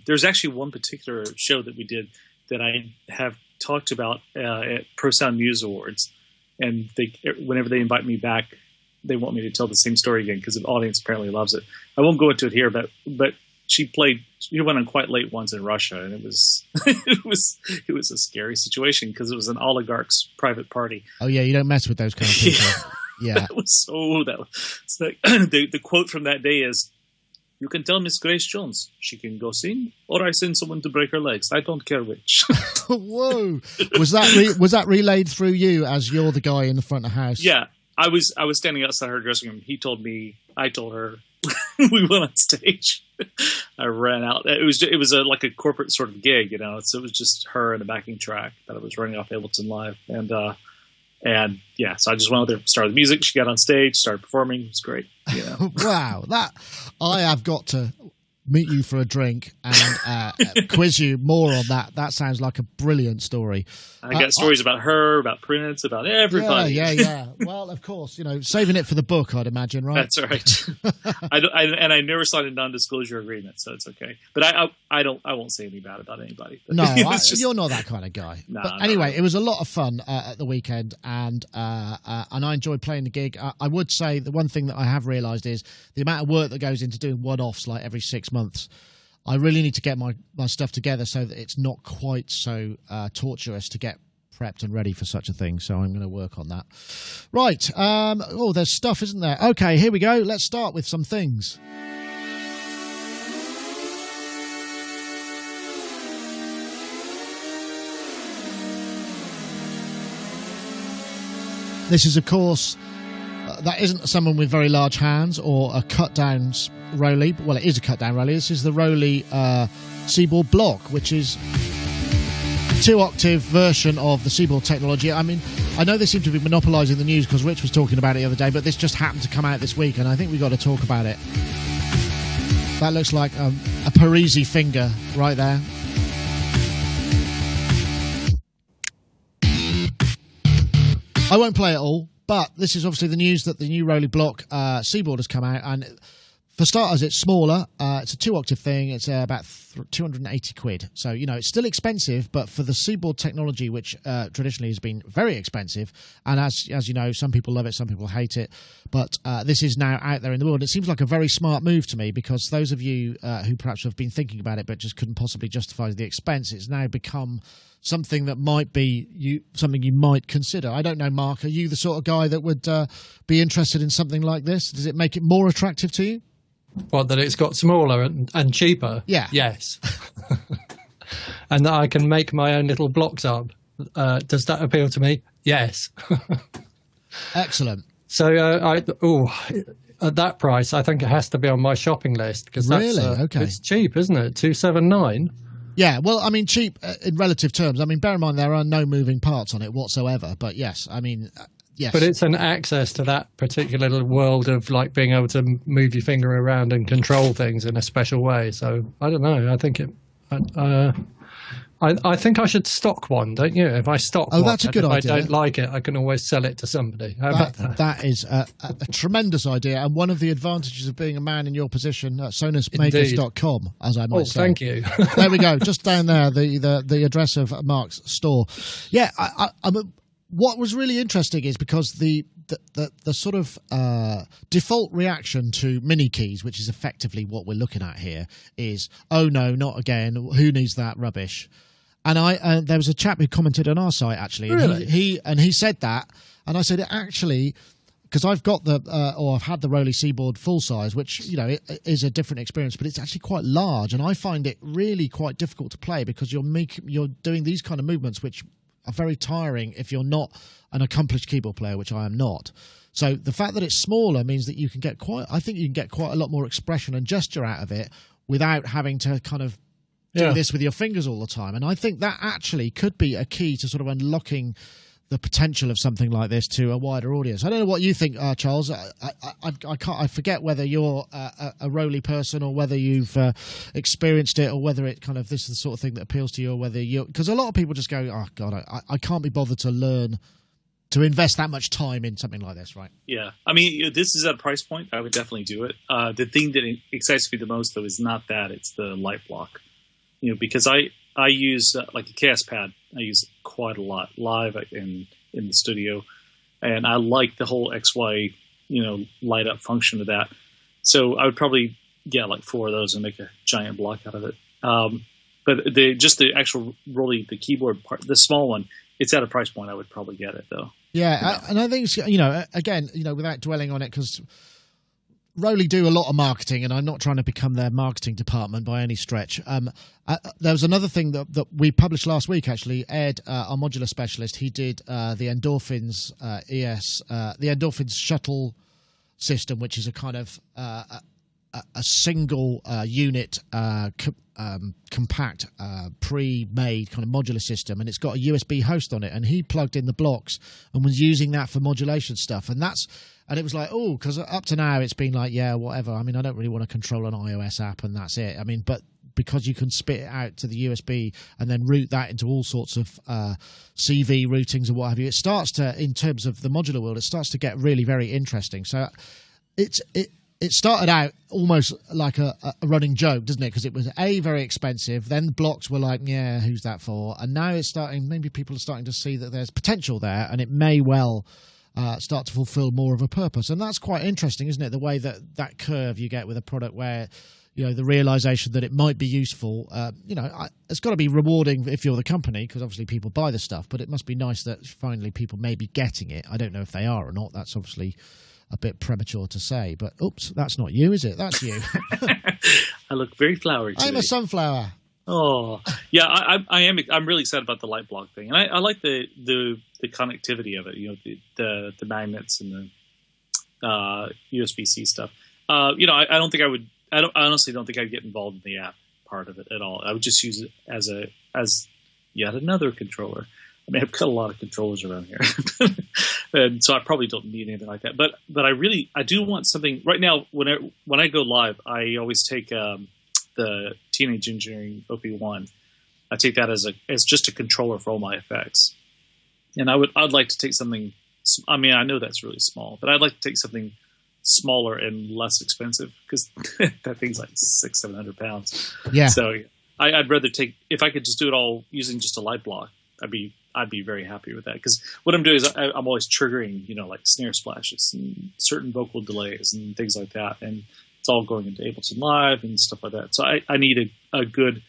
There's actually one particular show that we did that I have talked about at Pro Sound Muse Awards, and whenever they invite me back, they want me to tell the same story again because the audience apparently loves it. I won't go into it here, but she went on quite late once in Russia, and it was it was a scary situation because it was an oligarch's private party. Oh yeah, you don't mess with those kind of people. Yeah. The quote from that day is, You can tell Miss Grace Jones she can go sing, or I send someone to break her legs. I don't care which. Whoa! Was that relayed through you as you're the guy in the front of the house? Yeah, I was standing outside her dressing room. He told me, I told her. We went on stage. I ran out. It was like a corporate sort of gig, you know. So it was just her and a backing track that I was running off Ableton Live, and yeah. So I just went out there, started the music. She got on stage, started performing. It was great. You know? Wow, that I have got to meet you for a drink and quiz you more on that. That sounds like a brilliant story. I got stories about her, about Prince, about everybody. Yeah. Well, of course, you know, saving it for the book, I'd imagine, right? That's right. I never signed a non-disclosure agreement, so it's okay. But I won't say anything bad about anybody. No, you're not that kind of guy. No, but anyway, it was a lot of fun at the weekend, and I enjoyed playing the gig. I would say the one thing that I have realised is the amount of work that goes into doing one-offs like every 6 months. I really need to get my stuff together so that it's not quite so torturous to get prepped and ready for such a thing. So I'm going to work on that. Right. There's stuff, isn't there? Okay, here we go. Let's start with some things. This is, of course, that isn't someone with very large hands or a cut-down Roley. Well, it is a cut-down Roley. This is the Roley Seaboard Block, which is a 2-octave version of the Seaboard technology. I mean, I know they seem to be monopolising the news because Rich was talking about it the other day, but this just happened to come out this week, and I think we've got to talk about it. That looks like a Parisi finger right there. I won't play it all. But this is obviously the news that the new Roley Block Seaboard has come out, and for starters, it's smaller. It's a 2-octave thing. It's about 280 quid. So, you know, it's still expensive, but for the Seaboard technology, which traditionally has been very expensive, and as you know, some people love it, some people hate it, but this is now out there in the world. It seems like a very smart move to me, because those of you who perhaps have been thinking about it but just couldn't possibly justify the expense, it's now become something that might be something you might consider. I don't know, Mark, are you the sort of guy that would be interested in something like this? Does it make it more attractive to you? What, that it's got smaller and cheaper? Yeah. Yes. And that I can make my own little blocks up. Does that appeal to me? Yes. Excellent. So, at that price, I think it has to be on my shopping list, because really? Okay. It's cheap, isn't it? $279. Yeah, well, I mean, cheap in relative terms. I mean, bear in mind there are no moving parts on it whatsoever. But yes, I mean, yes. But it's an access to that particular little world of like being able to move your finger around and control things in a special way. So I don't know. I think I think I should stock one, don't you? If I stock one, that's a good idea. If I don't like it, I can always sell it to somebody. How about that? That is a tremendous idea, and one of the advantages of being a man in your position at sonusmakers.com, as I might say. Thank you. There we go, just down there, the address of Mark's store. Yeah, what was really interesting is because the sort of default reaction to mini keys, which is effectively what we're looking at here, is, oh no, not again, who needs that rubbish? And there was a chap who commented on our site, actually. Really? He said that, and I said, actually, because I've got I've had the Roley Seaboard full size, which, you know, it is a different experience, but it's actually quite large, and I find it really quite difficult to play because you're doing these kind of movements which are very tiring if you're not an accomplished keyboard player, which I am not. So the fact that it's smaller means that you can get quite a lot more expression and gesture out of it without having to kind of do this with your fingers all the time. And I think that actually could be a key to sort of unlocking the potential of something like this to a wider audience. I don't know what you think, Charles. I forget whether you're a Roley person or whether you've experienced it, or whether it kind of, this is the sort of thing that appeals to you, or whether you, because a lot of people just go, oh God, I can't be bothered to learn to invest that much time in something like this, right? Yeah. I mean, this is at a price point. I would definitely do it. The thing that excites me the most, though, is not that. It's the light block. You know, because I use like a KS pad. I use it quite a lot live in the studio, and I like the whole XY, you know, light up function of that. So I would probably get like 4 of those and make a giant block out of it. But the actual Roley, the keyboard part, the small one, it's at a price point. I would probably get it though. Yeah, and I think, you know, again, you know, without dwelling on it, because Rowley do a lot of marketing, and I'm not trying to become their marketing department by any stretch. There was another thing that we published last week, actually. Ed, our modular specialist, he did the Endorphins the Endorphins shuttle system, which is a kind of a single unit compact pre-made kind of modular system, and it's got a USB host on it, and he plugged in the blocks and was using that for modulation stuff, and it was like, oh, because up to now it's been like, yeah, whatever. I mean, I don't really want to control an iOS app and that's it. I mean, but because you can spit it out to the USB and then route that into all sorts of CV routings and what have you, it starts to, in terms of the modular world, it starts to get really very interesting. So it started out almost like a running joke, doesn't it? Because it was very expensive. Then the blocks were like, yeah, who's that for? And now it's starting. Maybe people are starting to see that there's potential there, and it may well start to fulfill more of a purpose. And that's quite interesting, isn't it? The way that curve you get with a product where, the realization that it might be useful. It's got to be rewarding if you're the company, because obviously people buy the stuff. But it must be nice that finally people may be getting it. I don't know if they are or not. That's obviously a bit premature to say, but oops, that's not you, is it? That's you. I look very flowery today. I'm a sunflower. Oh, yeah, I am. I'm really excited about the light block thing, and I like the connectivity of it. The magnets and the USB-C stuff. I honestly don't think I'd get involved in the app part of it at all. I would just use it as yet another controller. I mean, I've got a lot of controllers around here, and so I probably don't need anything like that. But I do want something right now. When I go live, I always take the Teenage Engineering OP1. I take that as just a controller for all my effects, and I'd like to take something. I mean, I know that's really small, but I'd like to take something smaller and less expensive, because that thing's like 600-700 pounds. Yeah. So I'd rather take, if I could just do it all using just a light block, I'd be very happy with that, because what I'm doing is I'm always triggering, like snare splashes and certain vocal delays and things like that, and it's all going into Ableton Live and stuff like that. So I need a good,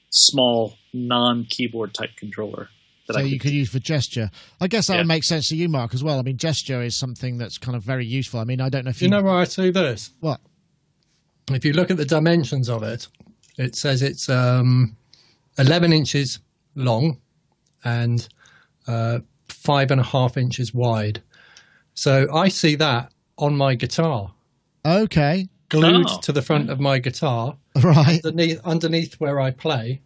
small, non-keyboard type controller. So you could use for gesture. I guess that would make sense to you, Mark, as well. I mean, gesture is something that's kind of very useful. I mean, I don't know if you know where I see this? What? If you look at the dimensions of it, it says it's 11 inches long and 5.5 inches wide. So I see that on my guitar. Okay. Glued to the front of my guitar. Right. Underneath where I play.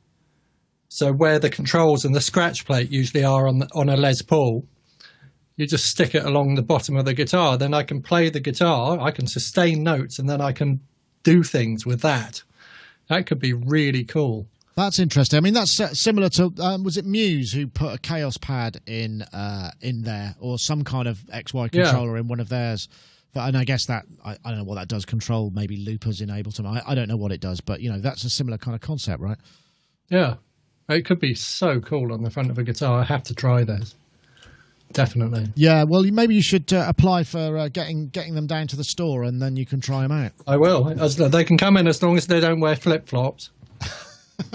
So where the controls and the scratch plate usually are on a Les Paul, you just stick it along the bottom of the guitar. Then I can play the guitar, I can sustain notes, and then I can do things with that. That could be really cool. That's interesting. I mean, that's similar to, was it Muse who put a Chaos Pad in there, or some kind of XY controller in one of theirs? And I guess that, I don't know what that does, control maybe loopers in Ableton. I don't know what it does, but, that's a similar kind of concept, right? Yeah. It could be so cool on the front of a guitar. I have to try those. Definitely. Yeah, well, maybe you should apply for getting them down to the store, and then you can try them out. I will. They can come in as long as they don't wear flip-flops.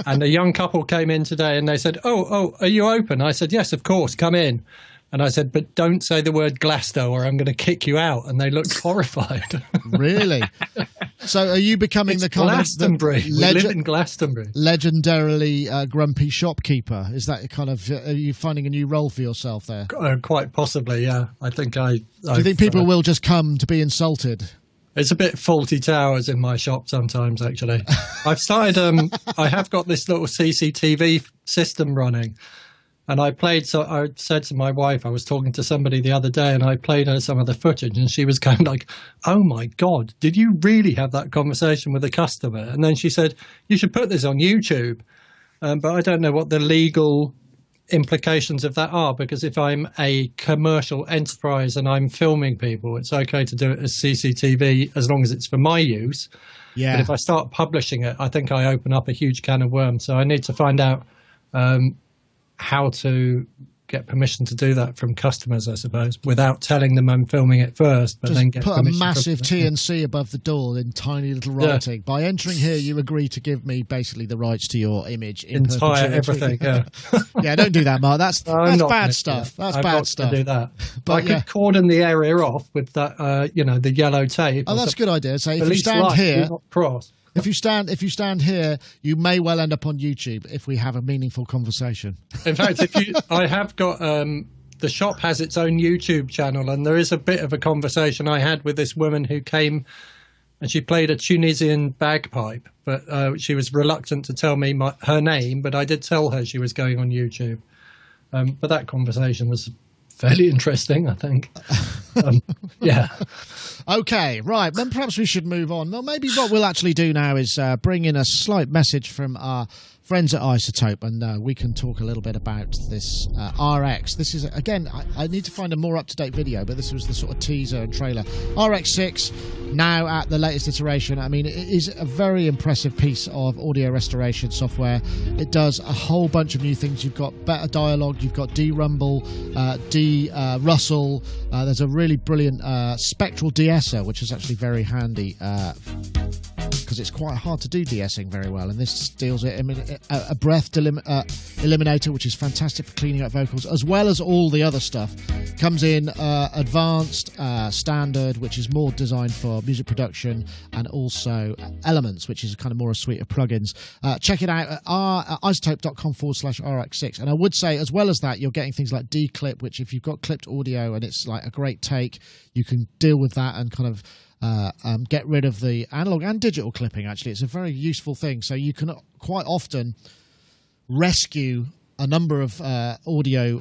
And a young couple came in today, and they said, oh, are you open? I said, yes, of course, come in. And I said, but don't say the word Glasto or I'm going to kick you out. And they looked horrified. Really? So are you becoming the kind Glastonbury. of... We live in Glastonbury. Legendarily grumpy shopkeeper? Is that kind of... Are you finding a new role for yourself there? Quite possibly, yeah. I think Do you think people will just come to be insulted? It's a bit faulty towers in my shop sometimes, actually. I've started... I have got this little CCTV system running. And I said to my wife, I was talking to somebody the other day, and I played her some of the footage, and she was kind of like, oh my God, did you really have that conversation with a customer? And then she said, you should put this on YouTube. But I don't know what the legal implications of that are, because if I'm a commercial enterprise and I'm filming people, it's okay to do it as CCTV as long as it's for my use. Yeah. But if I start publishing it, I think I open up a huge can of worms. So I need to find out how to get permission to do that from customers, I suppose, without telling them I'm filming it first. But Just then get put a permission massive from them. TNC above the door in tiny little writing. By entering here, you agree to give me basically the rights to your image in Entire perpetuity. everything. Yeah, Yeah, don't do that, Mark. That's I'm not gonna bad do stuff. that. That's I've bad got stuff. To do that. But I yeah. could cordon the area off with that, the yellow tape. Oh, or that's a good idea. So if you Police stand light, here, do not cross. if you stand here, you may well end up on YouTube if we have a meaningful conversation. In fact, I have got the shop has its own YouTube channel, and there is a bit of a conversation I had with this woman who came, and she played a Tunisian bagpipe, but she was reluctant to tell me her name, but I did tell her she was going on YouTube. But that conversation was fairly interesting, I think. Yeah. Okay, right. Then perhaps we should move on. Well, maybe what we'll actually do now is bring in a slight message from our friends at Isotope, and we can talk a little bit about this RX. This is, again, I need to find a more up-to-date video, but this was the sort of teaser and trailer. RX6, now at the latest iteration. I mean, it is a very impressive piece of audio restoration software. It does a whole bunch of new things. You've got better dialogue, you've got de-rumble, de-rustle. There's a really brilliant spectral de-esser, which is actually very handy because it's quite hard to do de-essing very well, and this deals with a breath eliminator, which is fantastic for cleaning up vocals, as well as all the other stuff. Comes in advanced, standard, which is more designed for music production, and also Elements, which is kind of more a suite of plugins. Check it out at isotope.com/RX6. And I would say, as well as that, you're getting things like declip, which if you've got clipped audio and it's like a great take, you can deal with that and kind of get rid of the analog and digital clipping. Actually, it's a very useful thing. So you can quite often rescue a number of audio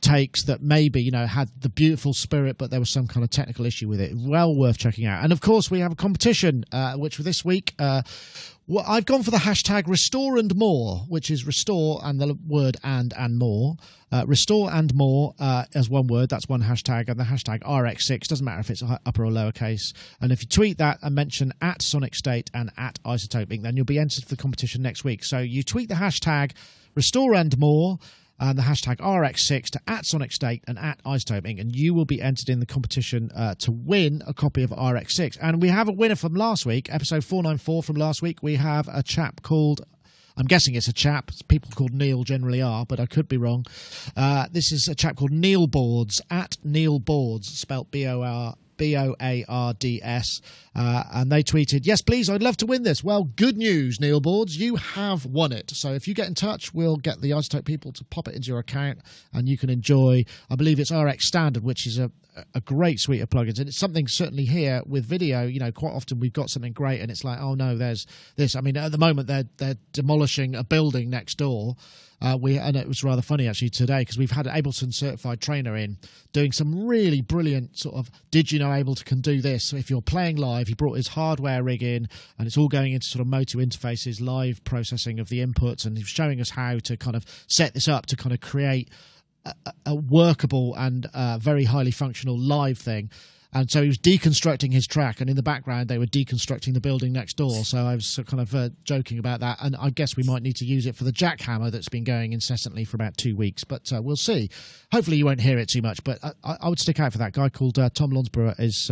takes that maybe had the beautiful spirit, but there was some kind of technical issue with it. Well worth checking out. And of course, we have a competition, which for this week, I've gone for the hashtag Restore and More, which is restore and the word and more. Restore and more as one word, that's one hashtag, and the hashtag RX6, doesn't matter if it's upper or lowercase. And if you tweet that and mention at Sonicstate and at Isotope Inc., then you'll be entered for the competition next week. So you tweet the hashtag Restore and More and the hashtag RX6 to at Sonicstate and at Isotope Inc., and you will be entered in the competition to win a copy of RX6. And we have a winner from last week, episode 494 from last week. We have a chap called, I'm guessing it's a chap, people called Neil generally are, but I could be wrong. This is a chap called Neil Boards, at Neil Boards, spelt Boards. And they tweeted, yes, please, I'd love to win this. Well, good news, Neil Boards, you have won it. So if you get in touch, we'll get the Isotope people to pop it into your account, and you can enjoy, I believe it's RX Standard, which is a great suite of plugins. And it's something certainly here with video, quite often we've got something great and it's like, oh no, there's this. I mean, at the moment they're demolishing a building next door. And it was rather funny actually today because we've had an Ableton certified trainer in doing some really brilliant sort of, did you know Ableton can do this? So if you're playing live, he brought his hardware rig in and it's all going into sort of Moto interfaces, live processing of the inputs, and he was showing us how to kind of set this up to kind of create a workable and very highly functional live thing. And so he was deconstructing his track, and in the background they were deconstructing the building next door. So I was kind of joking about that, and I guess we might need to use it for the jackhammer that's been going incessantly for about 2 weeks. But we'll see. Hopefully you won't hear it too much, but I would stick out for that guy called Tom Lonsborough. Is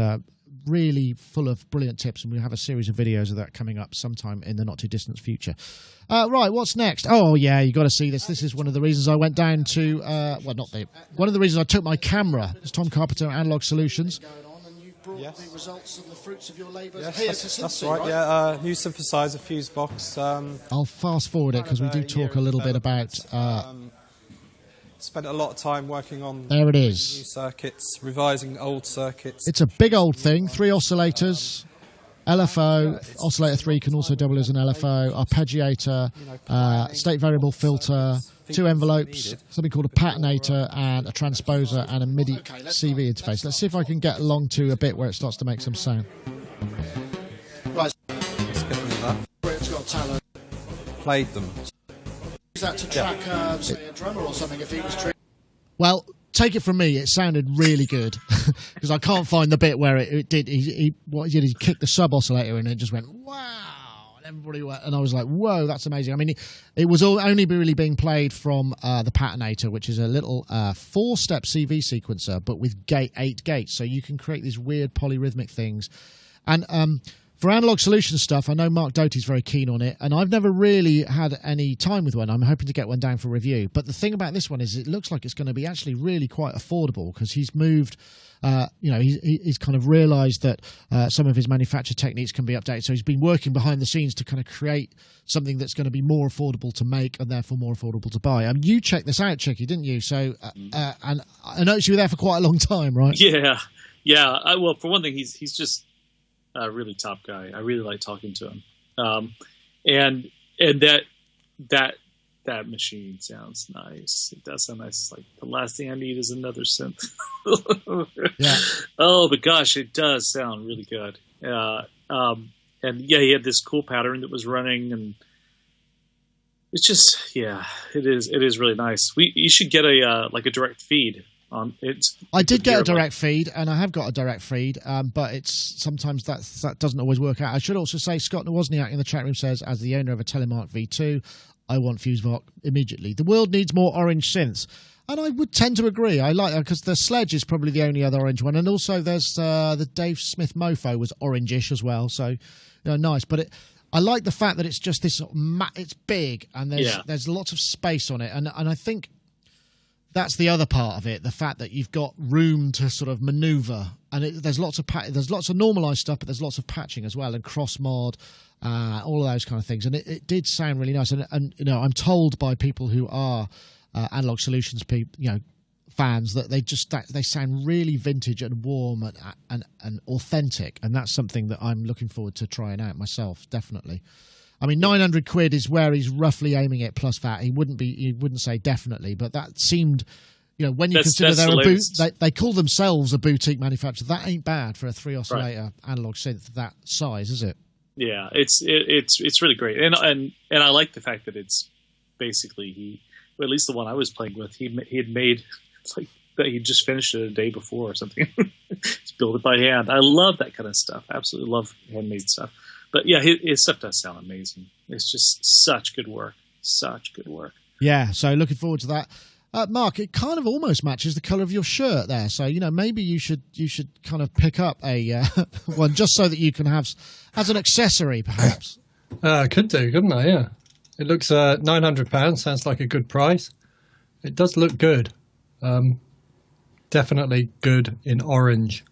really full of brilliant tips, and we'll have a series of videos of that coming up sometime in the not too distant future. Right, what's next? Oh yeah, you got to see this. This is one of the reasons I went down to one of the reasons I took my camera. It's Tom Carpenter, Analog Solutions. Yes. The results and the fruits of your labour Yes, here that's right. Yeah, new synthesizer, fuse box. I'll fast forward it because we do talk a little bit about. Spent a lot of time working on. There it is. New circuits, revising old circuits. It's a big old thing. 3 oscillators. LFO, oscillator 3 can also double as an LFO, arpeggiator, state variable filter, 2 envelopes, something called a patternator, and a transposer, and a MIDI CV interface. Let's see if I can get along to a bit where it starts to make some sound. Right. Let's get rid of that. It's got talent. Played them. Is that to track, say, a drummer or something if he was Well, take it from me, it sounded really good because I can't find the bit where it did. He kicked the sub oscillator and it just went wow. And everybody went, and I was like, whoa, that's amazing. I mean, it was only really being played from the Patinator, which is a little 4-step CV sequencer, but with 8 gates. So you can create these weird polyrhythmic things. And for Analog Solutions stuff, I know Mark Doty's very keen on it, and I've never really had any time with one. I'm hoping to get one down for review. But the thing about this one is it looks like it's going to be actually really quite affordable, because he's moved, he's kind of realised that some of his manufacture techniques can be updated. So he's been working behind the scenes to kind of create something that's going to be more affordable to make and therefore more affordable to buy. You checked this out, Chicky, didn't you? So, and I noticed you were there for quite a long time, right? Yeah. Well, for one thing, he's just a really top guy. I really like talking to him, and that machine sounds nice. It does sound nice. It's like the last thing I need is another synth. Yeah. Oh, but gosh, it does sound really good. And yeah, he had this cool pattern that was running, and it's just it is really nice. You should get a direct feed. I did get a direct feed, and I have got a direct feed, but it's sometimes that doesn't always work out. I should also say Scott Wozniak in the chat room says, as the owner of a Telemark V2, I want Fusebox immediately. The world needs more orange synths, and I would tend to agree. I like that because the Sledge is probably the only other orange one, and also there's the Dave Smith Mofo was orangish as well, so nice. But I like the fact that it's just this it's big, and there's lots of space on it, and I think that's the other part of it, the fact that you've got room to sort of maneuver, and there's lots of normalized stuff, but there's lots of patching as well, and cross mod, all of those kind of things, and it did sound really nice. And I'm told by people who are Analog Solutions fans that they sound really vintage and warm and authentic, and that's something that I'm looking forward to trying out myself, definitely. I mean, 900 quid is where he's roughly aiming it plus VAT. He wouldn't say definitely, but that seemed, when you consider they call themselves a boutique manufacturer. That ain't bad for a 3 oscillator analog synth that size, is it? Yeah, it's really great, and I like the fact that it's basically at least the one I was playing with, he had made, it's like that he just finished it a day before or something. He's built it by hand. I love that kind of stuff. Absolutely love handmade stuff. But yeah, his stuff does sound amazing. It's just such good work. Such good work. Yeah, so looking forward to that. Mark, it kind of almost matches the colour of your shirt there. So, maybe you should kind of pick up a one just so that you can have as an accessory, perhaps. I could do, couldn't I? Yeah. It looks £900. Sounds like a good price. It does look good. Definitely good in orange.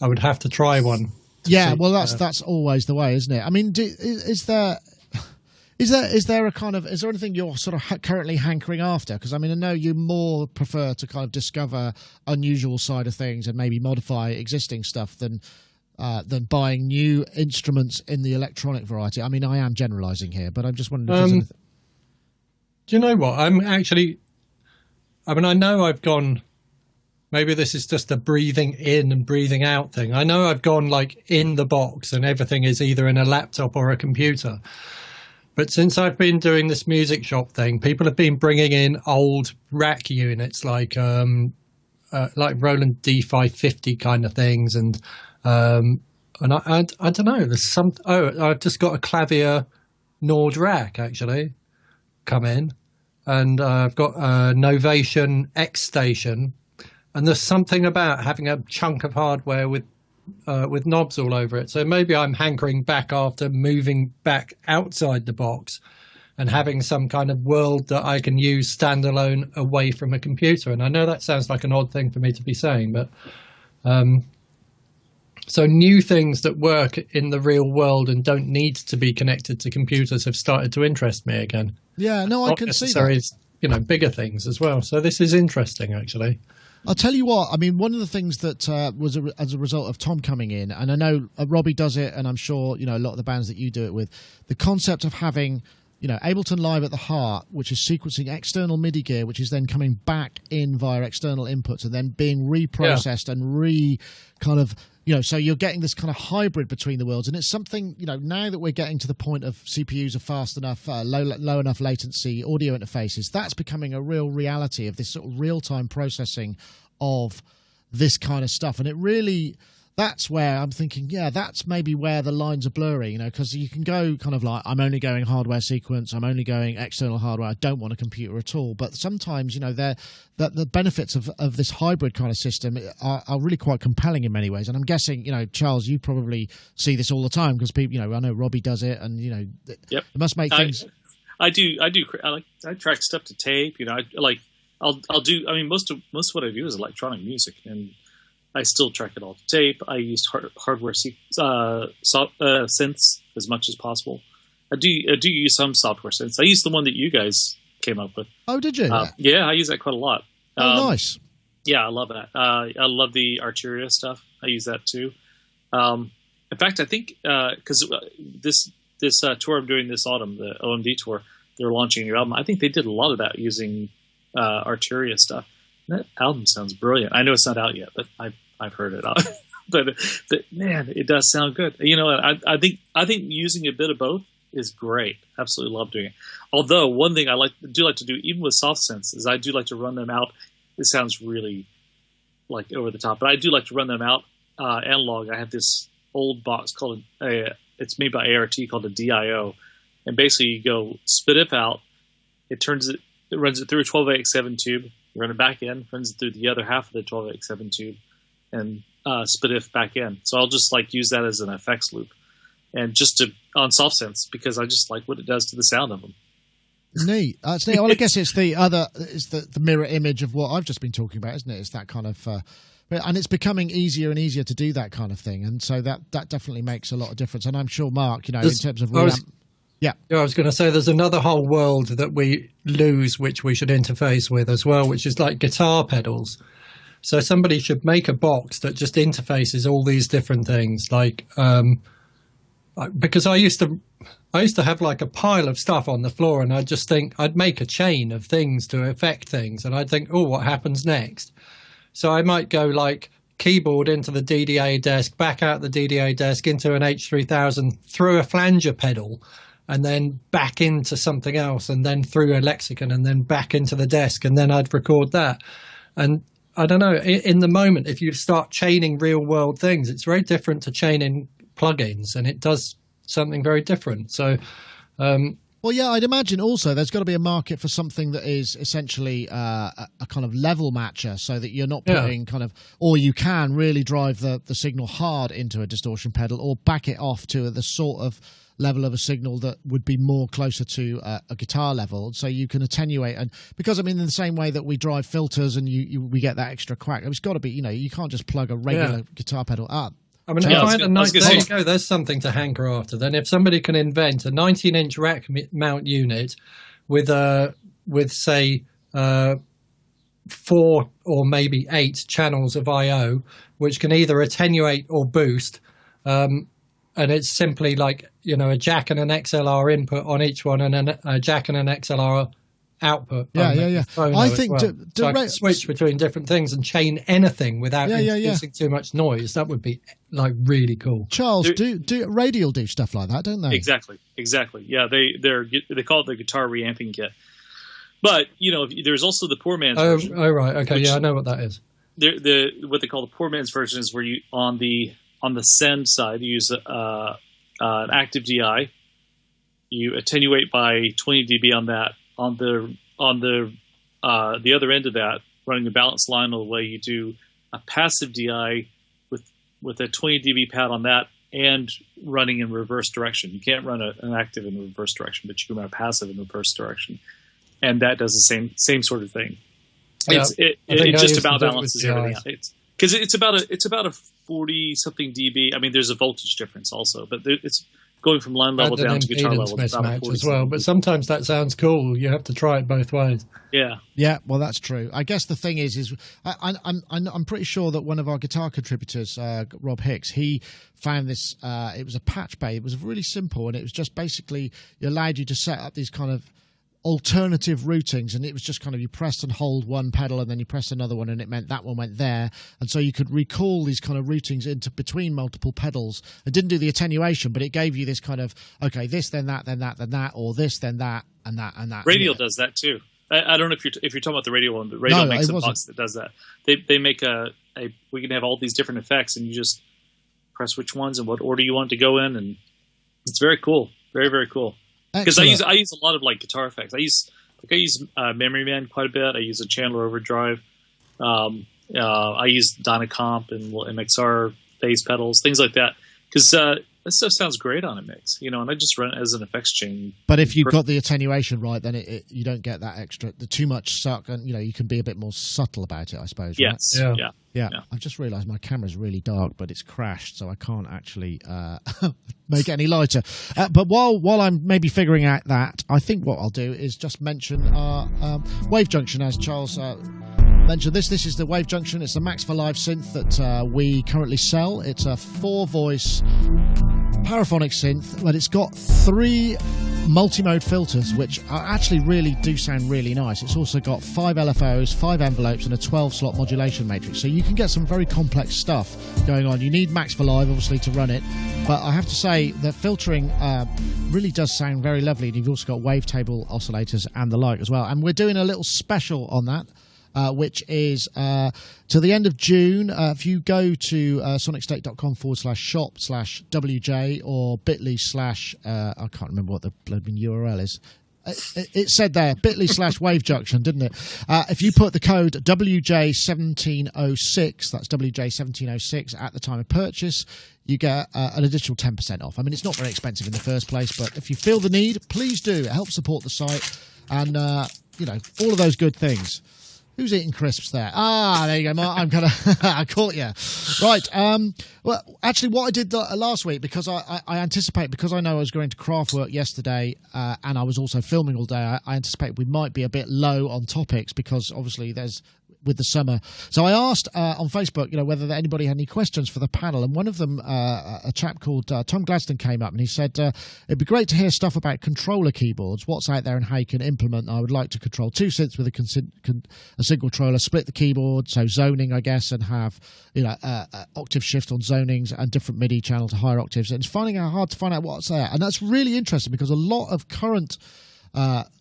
I would have to try one. Yeah, well, that's always the way, isn't it? I mean, is there anything you're sort of currently hankering after? Because I mean, I know you more prefer to kind of discover unusual side of things and maybe modify existing stuff than buying new instruments in the electronic variety. I mean, I am generalising here, but I'm just wondering. If there's anything. Do you know what? I know I've gone. Maybe this is just a breathing in and breathing out thing. I know I've gone like in the box and everything is either in a laptop or a computer. But since I've been doing this music shop thing, people have been bringing in old rack units like Roland D550 kind of things. And I don't know, there's I've just got a Clavier Nord rack actually come in. And I've got a Novation X Station. And there's something about having a chunk of hardware with knobs all over it. So maybe I'm hankering back after moving back outside the box and having some kind of world that I can use standalone away from a computer. And I know that sounds like an odd thing for me to be saying, but so new things that work in the real world and don't need to be connected to computers have started to interest me again. Yeah, no, I can see that. Bigger things as well. So this is interesting, actually. I'll tell you what, I mean, one of the things that was as a result of Tom coming in, and I know Robbie does it, and I'm sure, a lot of the bands that you do it with, the concept of having, Ableton Live at the heart, which is sequencing external MIDI gear, which is then coming back in via external inputs and then being reprocessed and so you're getting this kind of hybrid between the worlds. And it's something, now that we're getting to the point of CPUs are fast enough, low enough latency audio interfaces, that's becoming a real reality of this sort of real-time processing of this kind of stuff. And it really, that's where I'm thinking, yeah, that's maybe where the lines are blurry, because you can go kind of like, I'm only going hardware sequence, I'm only going external hardware, I don't want a computer at all. But sometimes, the benefits of this hybrid kind of system are really quite compelling in many ways. And I'm guessing, Charles, you probably see this all the time because people, I know Robbie does it, and Yep. it must make things. I do. I track stuff to tape. I'll do. I mean, most of what I do is electronic music, and I still track it all to tape. I use hardware synths as much as possible. I do use some software synths. I use the one that you guys came up with. Oh, did you? Yeah, I use that quite a lot. Nice. Yeah, I love that. I love the Arturia stuff. I use that too. In fact, I think because this tour I'm doing this autumn, the OMD tour, they're launching a new album. I think they did a lot of that using Arturia stuff. That album sounds brilliant. I know it's not out yet, but I've heard it. but man, it does sound good. I think using a bit of both is great. Absolutely love doing it. Although one thing I do like to do, even with soft synths, is I do like to run them out. It sounds really like over the top, but I do like to run them out analog. I have this old box called it's made by ART called a DIO, and basically you go SPDIF out. It runs it through a 12AX7 tube. You run it back in, runs it through the other half of the 12AX7 tube, and SPDIF back in. So I'll just use that as an effects loop, and on soft synths because I just like what it does to the sound of them. Neat. That's neat. Well, I guess it's the mirror image of what I've just been talking about, isn't it? It's that kind of, and it's becoming easier and easier to do that kind of thing, and so that definitely makes a lot of difference. And I'm sure Mark, in terms of yeah, I was going to say there's another whole world that we lose, which we should interface with as well, which is like guitar pedals. So somebody should make a box that just interfaces all these different things, because I used to have like a pile of stuff on the floor, and I'd just think I'd make a chain of things to affect things, and I'd think, oh, what happens next? So I might go like keyboard into the DDA desk, back out the DDA desk into an H3000, through a flanger pedal, and then back into something else, and then through a lexicon, and then back into the desk, and then I'd record that. And I don't know, in the moment, if you start chaining real world things, it's very different to chaining plugins, and it does something very different. So well, yeah, I'd imagine also there's got to be a market for something that is essentially a kind of level matcher, so that you're not putting or you can really drive the signal hard into a distortion pedal, or back it off to the sort of level of a signal that would be more closer to a guitar level, so you can attenuate. And because in the same way that we drive filters and we get that extra quack, it's got to be, you can't just plug a regular guitar pedal up. I mean, there you go. There's something to hanker after. Then, if somebody can invent a 19-inch rack mount unit with say 4 or maybe 8 channels of I/O, which can either attenuate or boost, and it's simply like a jack and an XLR input on each one, and a jack and an XLR output. Yeah. I think so I can switch between different things and chain anything without using too much noise. That would be really cool. Charles, do Radial do stuff like that, don't they? Exactly. Yeah, they call it the guitar reamping kit. But there's also the poor man's version. Oh right, okay, I know what that is. What they call the poor man's version is where you on the send side you use an active DI, you attenuate by 20 dB on that. On the other end of that, running the balance line all the way, you do a passive DI with a 20 dB pad on that, and running in reverse direction. You can't run an active in reverse direction, but you can run a passive in reverse direction, and that does the same sort of thing. Yeah, it just about balances everything out. Because it's about a 40 something dB. I mean, there's a voltage difference also, but it's going from line level down to guitar level mismatch as well. But sometimes that sounds cool. You have to try it both ways. Yeah. Well, that's true. I guess the thing is I'm pretty sure that one of our guitar contributors, Rob Hicks, he found this. It was a patch bay. It was really simple, and it was just basically it allowed you to set up these kind of alternative routings, and it was just kind of you pressed and hold one pedal and then you press another one, and it meant that one went there, and so you could recall these kind of routings into between multiple pedals. It didn't do the attenuation, but it gave you this kind of this then that then that then that, or this then that and that and that. Radial does that too. I don't know if you're talking about the Radial one, but Radial makes a box that does that. They make we can have all these different effects, and you just press which ones and what order you want to go in, and it's very cool, very very cool. Because I use a lot of like guitar effects. I use Memory Man quite a bit. I use a Chandler Overdrive. I use Dynacomp and MXR phase pedals, things like that. Because that stuff sounds great on a mix, and I just run it as an effects chain. But if you've got the attenuation right, then you don't get that extra, the too much suck, and you can be a bit more subtle about it, I suppose. Yes. Right? Yeah. Yeah. I've just realised my camera's really dark, but it's crashed, so I can't actually make it any lighter. But while I'm maybe figuring out that, I think what I'll do is just mention our Wave Junction, as Charles mentioned. This is the Wave Junction. It's the Max for Live synth that we currently sell. It's a 4-voice paraphonic synth, but it's got 3 multi-mode filters, which actually really do sound really nice. It's also got 5 LFOs, 5 envelopes, and a 12-slot modulation matrix. So you can get some very complex stuff going on. You need Max for Live, obviously, to run it. But I have to say that filtering really does sound very lovely. And you've also got wavetable oscillators and the like as well. And we're doing a little special on that. Which is to the end of June. If you go to sonicstate.com/shop/WJ or bit.ly/ I can't remember what the bloody URL is. It said there, bit.ly/Wave Junction, didn't it? If you put the code WJ1706, that's WJ1706 at the time of purchase, you get an additional 10% off. I mean, it's not very expensive in the first place, but if you feel the need, please do. It helps support the site and, all of those good things. Who's eating crisps there? There you go, Mark. I'm kind of I caught you. Right. Well, actually, what I did last week, because I anticipate, because I know I was going to Craftwork yesterday, and I was also filming all day, I anticipate we might be a bit low on topics because obviously there's with the summer. So I asked on Facebook, whether anybody had any questions for the panel, and one of them, a chap called Tom Gladstone, came up and he said, it'd be great to hear stuff about controller keyboards, what's out there and how you can implement. I would like to control 2 synths with a single controller, split the keyboard, so zoning, I guess, and have octave shift on zonings and different MIDI channel to higher octaves. And it's finding out hard to find out what's there, and that's really interesting because a lot of current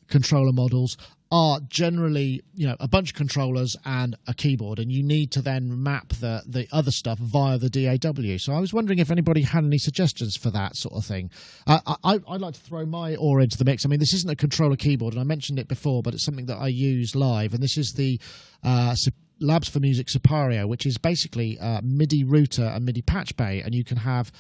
controller models are generally, a bunch of controllers and a keyboard, and you need to then map the other stuff via the DAW. So I was wondering if anybody had any suggestions for that sort of thing. I'd like to throw my aura into the mix. I mean, this isn't a controller keyboard, and I mentioned it before, but it's something that I use live, and this is the Labs for Music Sipario, which is basically MIDI router and MIDI patch bay, and you can have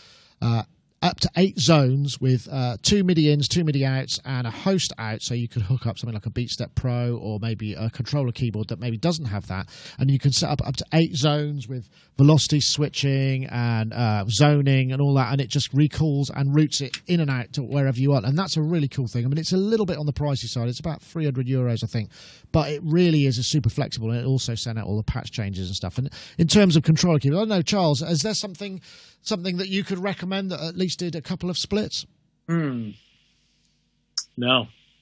up to 8 zones with 2 MIDI ins, 2 MIDI outs, and a host out, so you could hook up something like a BeatStep Pro or maybe a controller keyboard that maybe doesn't have that, and you can set up to 8 zones with velocity switching and zoning and all that, and it just recalls and routes it in and out to wherever you want, and that's a really cool thing. I mean, it's a little bit on the pricey side. It's about €300, I think, but it really is a super flexible, and it also sent out all the patch changes and stuff. And in terms of controller keyboard, I don't know, Charles, is there something that you could recommend that at least did a couple of splits? No.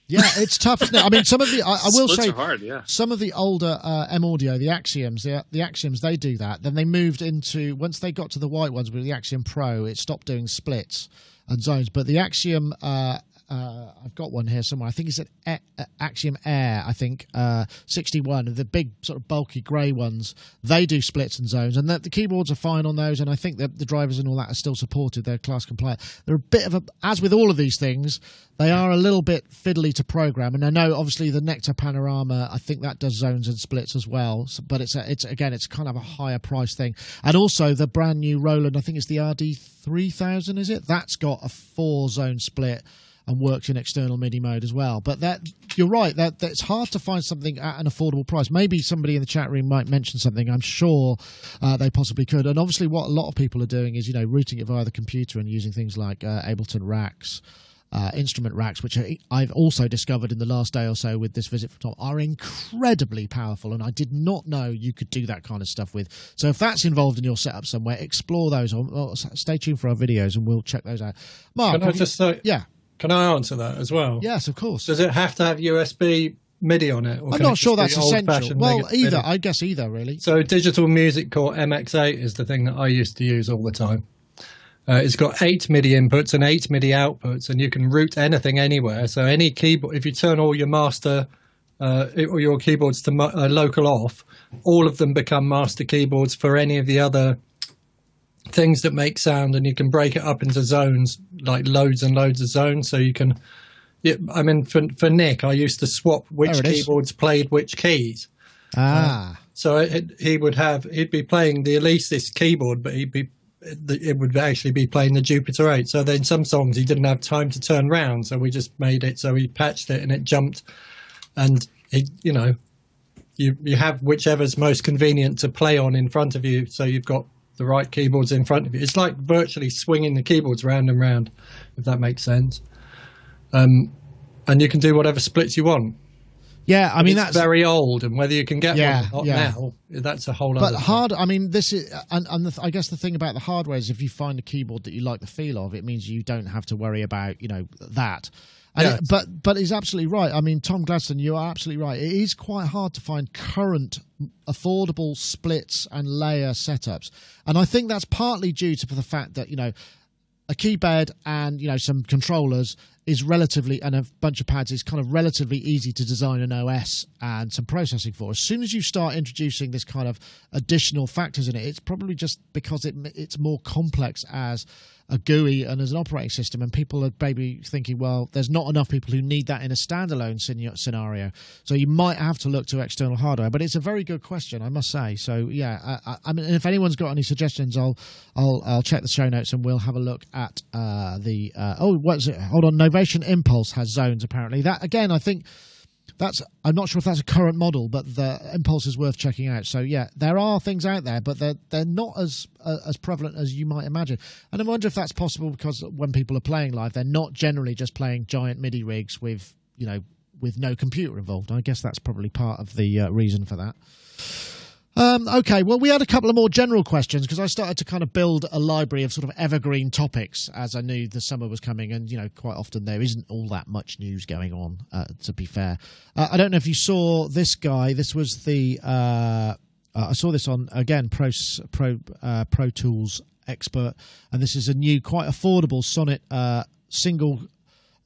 Yeah, it's tough, isn't it? I mean, some of the I will Splits say are hard, yeah. Some of the older M Audio, the Axioms, the Axioms, they do that. Then they moved into, once they got to the white ones with the Axiom Pro, it stopped doing splits and zones. But the Axiom, I've got one here somewhere. I think it's an Axiom Air, 61, the big sort of bulky grey ones. They do splits and zones, and the keyboards are fine on those, and I think that the drivers and all that are still supported. They're class compliant. They're a bit of as with all of these things, they are a little bit fiddly to program, and I know obviously the Nectar Panorama, I think that does zones and splits as well, but it's kind of a higher price thing. And also the brand new Roland, I think it's the RD3000, is it? That's got a 4-zone split and works in external MIDI mode as well. But you're right, that it's hard to find something at an affordable price. Maybe somebody in the chat room might mention something. I'm sure they possibly could. And obviously what a lot of people are doing is, routing it via the computer and using things like Ableton racks, instrument racks, which I've also discovered in the last day or so with this visit from Tom, are incredibly powerful, and I did not know you could do that kind of stuff with. So if that's involved in your setup somewhere, explore those. Stay tuned for our videos and we'll check those out. Mark, can I just say? Yeah. Can I answer that as well? Yes, of course. Does it have to have USB MIDI on it? Or I'm not sure that's essential. Well, either. MIDI? I guess either, really. So Digital Music Core MX8 is the thing that I used to use all the time. It's got 8 MIDI inputs and 8 MIDI outputs, and you can route anything anywhere. So any keyboard, if you turn all your master or your keyboards to local off, all of them become master keyboards for any of the other things that make sound, and you can break it up into zones, like loads and loads of zones. So you can, I mean, for Nick, I used to swap which keyboards played which keys. So he'd be playing the Alesis keyboard, but it would actually be playing the Jupiter 8. So then some songs he didn't have time to turn round, so we just made it so he patched it and it jumped, and you have whichever's most convenient to play on in front of you, so you've got the right keyboards in front of you. It's like virtually swinging the keyboards round and round, if that makes sense. And you can do whatever splits you want. Yeah, I mean, that's very old, and whether you can get one or not now, that's a whole other thing. I mean, this is, I guess the thing about the hardware is if you find a keyboard that you like the feel of, it means you don't have to worry about, that. And but he's absolutely right. I mean, Tom Gladstone, you are absolutely right. It is quite hard to find current affordable splits and layer setups. And I think that's partly due to the fact that, a keyboard and, some controllers is relatively, and a bunch of pads is kind of relatively easy to design an OS and some processing for. As soon as you start introducing this kind of additional factors in it, it's probably just because it's more complex as a GUI and as an operating system, and people are maybe thinking, well, there's not enough people who need that in a standalone scenario, so you might have to look to external hardware. But it's a very good question, I must say. So yeah, I mean, if anyone's got any suggestions, I'll check the show notes and we'll have a look at what is it? Hold on, Novation Impulse has zones apparently. That again, I think. I'm not sure if that's a current model, but the Impulse is worth checking out. So yeah, there are things out there, but they're not as prevalent as you might imagine. And I wonder if that's possible because when people are playing live, they're not generally just playing giant MIDI rigs with no computer involved. I guess that's probably part of the reason for that. Okay, well, we had a couple of more general questions because I started to kind of build a library of sort of evergreen topics as I knew the summer was coming, and quite often there isn't all that much news going on, to be fair. I don't know if you saw this guy. This was the I saw this on, again, Pro Tools Expert, and this is a new, quite affordable Sonnet single.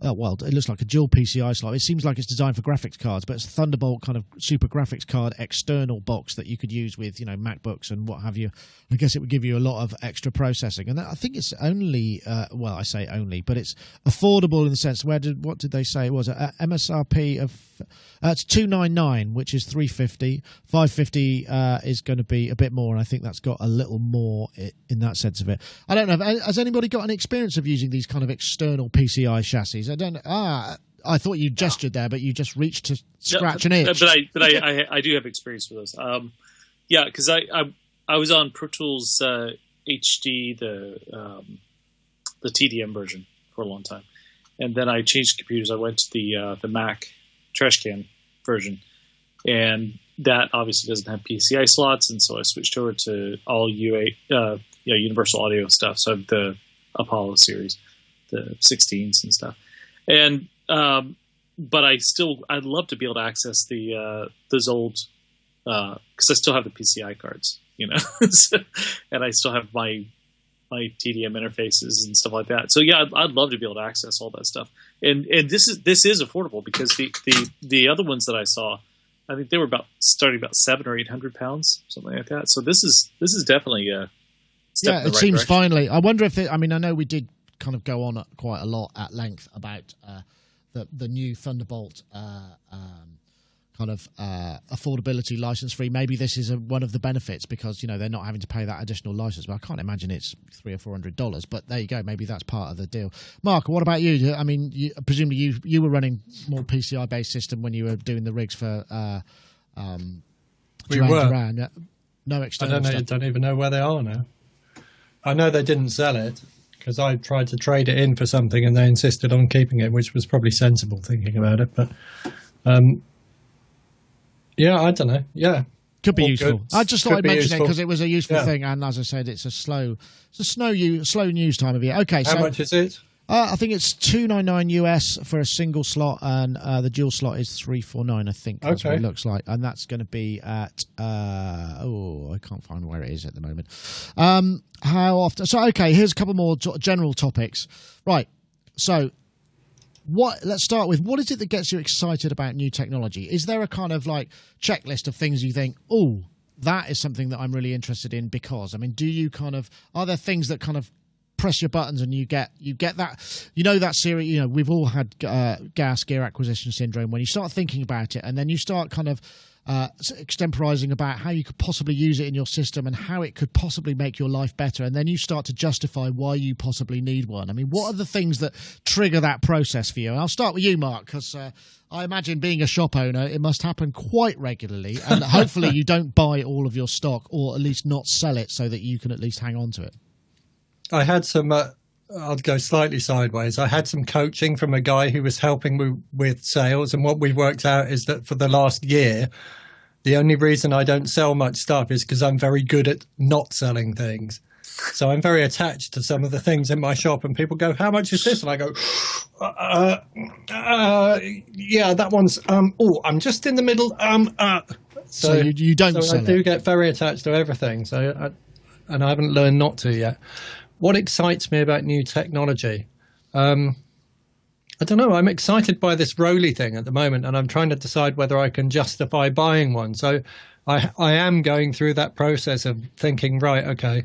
Well, it looks like a dual PCI slot. It seems like it's designed for graphics cards, but it's a Thunderbolt kind of super graphics card external box that you could use with, MacBooks and what have you. I guess it would give you a lot of extra processing. And I think it's only, I say only, but it's affordable in the sense, what did they say it was? MSRP of, it's $299, which is $350. $550 is going to be a bit more, and I think that's got a little more in that sense of it. I don't know. Has anybody got any experience of using these kind of external PCI chassis? I don't. I thought you gestured there, but you just reached to scratch an itch. But I do have experience with those. Yeah, because I was on Pro Tools HD, the TDM version for a long time, and then I changed computers. I went to the Mac trash can version, and that obviously doesn't have PCI slots, and so I switched over to all UA, Universal Audio stuff. So I have the Apollo series, the 16s and stuff. And but I'd love to be able to access those old, because I still have the PCI cards, and I still have my TDM interfaces and stuff like that. So yeah, I'd love to be able to access all that stuff. And this is affordable because the other ones that I saw, I think they were starting about 700 or 800 pounds, something like that. So this is definitely a step in the right seems direction. finally. I wonder if I know we did kind of go on quite a lot at length about the new Thunderbolt kind of affordability license free. Maybe this is one of the benefits because they're not having to pay that additional license. But I can't imagine it's $300 or $400. But there you go. Maybe that's part of the deal. Mark, what about you? I mean, presumably you were running more PCI based system when you were doing the rigs for we were. Duran. No external. I don't even know where they are now. I know they didn't sell it, because I tried to trade it in for something and they insisted on keeping it, which was probably sensible thinking about it. But yeah, I don't know. Yeah, could be useful. Good. I just thought I'd mention it because it was a useful thing, and as I said, it's a slow news time of year. Okay, how much is it? I think it's $299 US for a single slot, and the dual slot is $349. I think that's what it looks like, and that's going to be at I can't find where it is at the moment. How often? So okay, here's a couple more general topics. Right, so let's start with what is it that gets you excited about new technology? Is there a kind of like checklist of things you think, that is something that I'm really interested in, because I mean, do you kind of, are there things that kind of press your buttons and you get that, that series, we've all had gas gear acquisition syndrome, when you start thinking about it and then you start kind of extemporizing about how you could possibly use it in your system and how it could possibly make your life better, and then you start to justify why you possibly need one. I mean, what are the things that trigger that process for you? And I'll start with you, Mark, because I imagine, being a shop owner, it must happen quite regularly, and hopefully you don't buy all of your stock, or at least not sell it, so that you can at least hang on to it. I had some, I'll go slightly sideways. I had some coaching from a guy who was helping me with sales. And what we've worked out is that for the last year, the only reason I don't sell much stuff is because I'm very good at not selling things. So I'm very attached to some of the things in my shop, and people go, "How much is this?" And I go, "Yeah, that one's, I'm just in the middle." So you don't sell I do get very attached to everything. And I haven't learned not to yet. What excites me about new technology? I don't know. I'm excited by this Roly thing at the moment, and I'm trying to decide whether I can justify buying one. So I am going through that process of thinking, right, okay,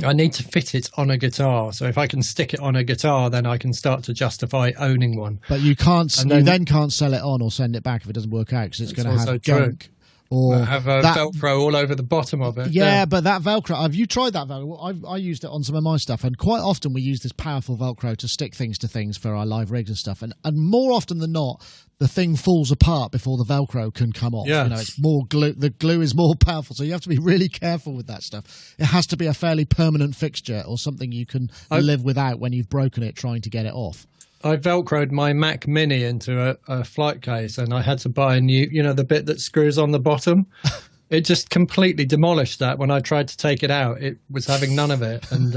I need to fit it on a guitar. So if I can stick it on a guitar, then I can start to justify owning one. But you can't. You then can't sell it on or send it back if it doesn't work out, because it's going to have junk. Or have Velcro all over the bottom of it. Yeah, but that Velcro, have you tried that Velcro? I used it on some of my stuff, and quite often we use this powerful Velcro to stick things to things for our live rigs and stuff. And more often than not, the thing falls apart before the Velcro can come off. Yes. It's more glue. The glue is more powerful, so you have to be really careful with that stuff. It has to be a fairly permanent fixture, or something you can live without when you've broken it trying to get it off. I Velcroed my Mac Mini into a flight case, and I had to buy a new, the bit that screws on the bottom. It just completely demolished that when I tried to take it out. It was having none of it. And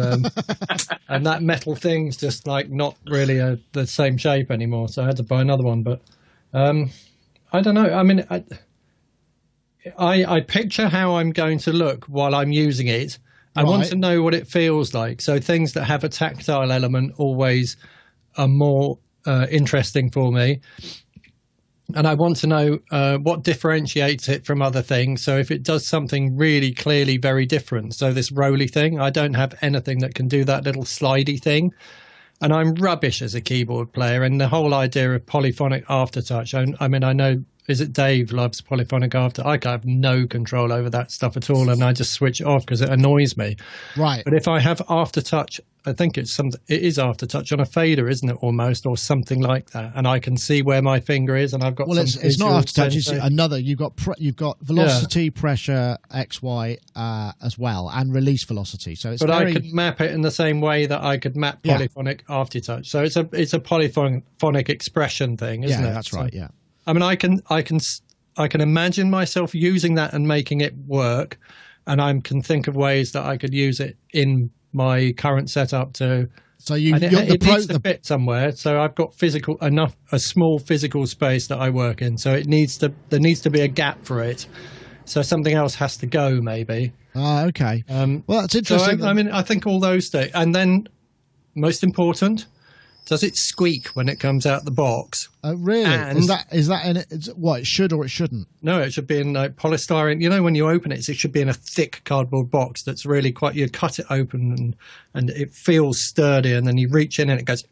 and that metal thing's just like not really the same shape anymore. So I had to buy another one. But I don't know. I mean, I picture how I'm going to look while I'm using it. I want to know what it feels like. So things that have a tactile element always are more interesting for me, and I want to know what differentiates it from other things. So if it does something really clearly very different, so this Roly thing, I don't have anything that can do that little slidey thing, and I'm rubbish as a keyboard player. And the whole idea of polyphonic aftertouch, I mean, I know, is it Dave loves polyphonic after? I have no control over that stuff at all, and I just switch it off because it annoys me. Right. But if I have aftertouch, I think it is aftertouch on a fader, isn't it, almost, or something like that, and I can see where my finger is, and I've got. Well, it's not aftertouch. It's another. You've got velocity, pressure, XY as well, and release velocity. So it's. But I could map it in the same way that I could map polyphonic aftertouch. So it's a polyphonic expression thing, isn't it? Yeah, that's right. Yeah. I mean, I can imagine myself using that and making it work, and I can think of ways that I could use it in my current setup to. So it needs to fit somewhere. So I've got a small physical space that I work in. So there needs to be a gap for it. So something else has to go, maybe. Okay. Well, that's interesting. So I think all those things, and then most important. Does it squeak when it comes out the box? Oh, really? And is that in it? What, it should or it shouldn't? No, it should be in like polystyrene. When you open it, it should be in a thick cardboard box that's really quite. You cut it open and it feels sturdy, and then you reach in and it goes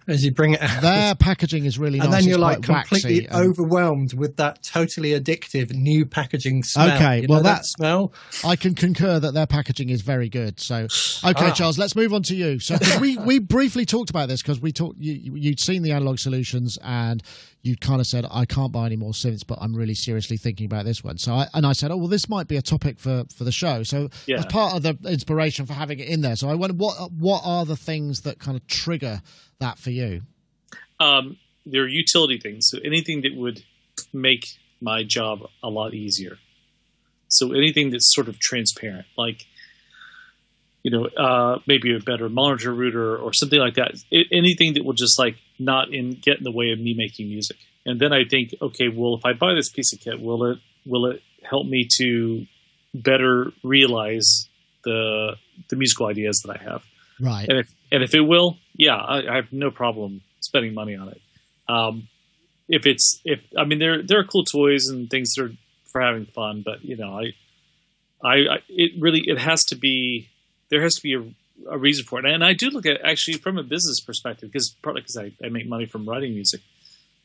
as you bring it out. Their packaging is really nice. And then you're like waxy completely overwhelmed with that totally addictive new packaging smell. Okay, that smell. I can concur that their packaging is very good. So, okay, Charles, let's move on to you. So we briefly talked about this because you'd seen the Analog Solutions and you kind of said, I can't buy any more synths, but I'm really seriously thinking about this one. So I said, this might be a topic for the show. So as part of the inspiration for having it in there. So I wonder, what are the things that kind of trigger that for you? There are utility things. So anything that would make my job a lot easier. So anything that's sort of transparent, like, maybe a better monitor router or something like that. Anything that will just like not get in the way of me making music. And then I think, okay, well, if I buy this piece of kit, will it help me to better realize the musical ideas that I have? Right. And if it will, I have no problem spending money on it. There are cool toys and things that are for having fun. But it has to be, there has to be a reason for it. And I do look at, actually, from a business perspective, partly because I make money from writing music.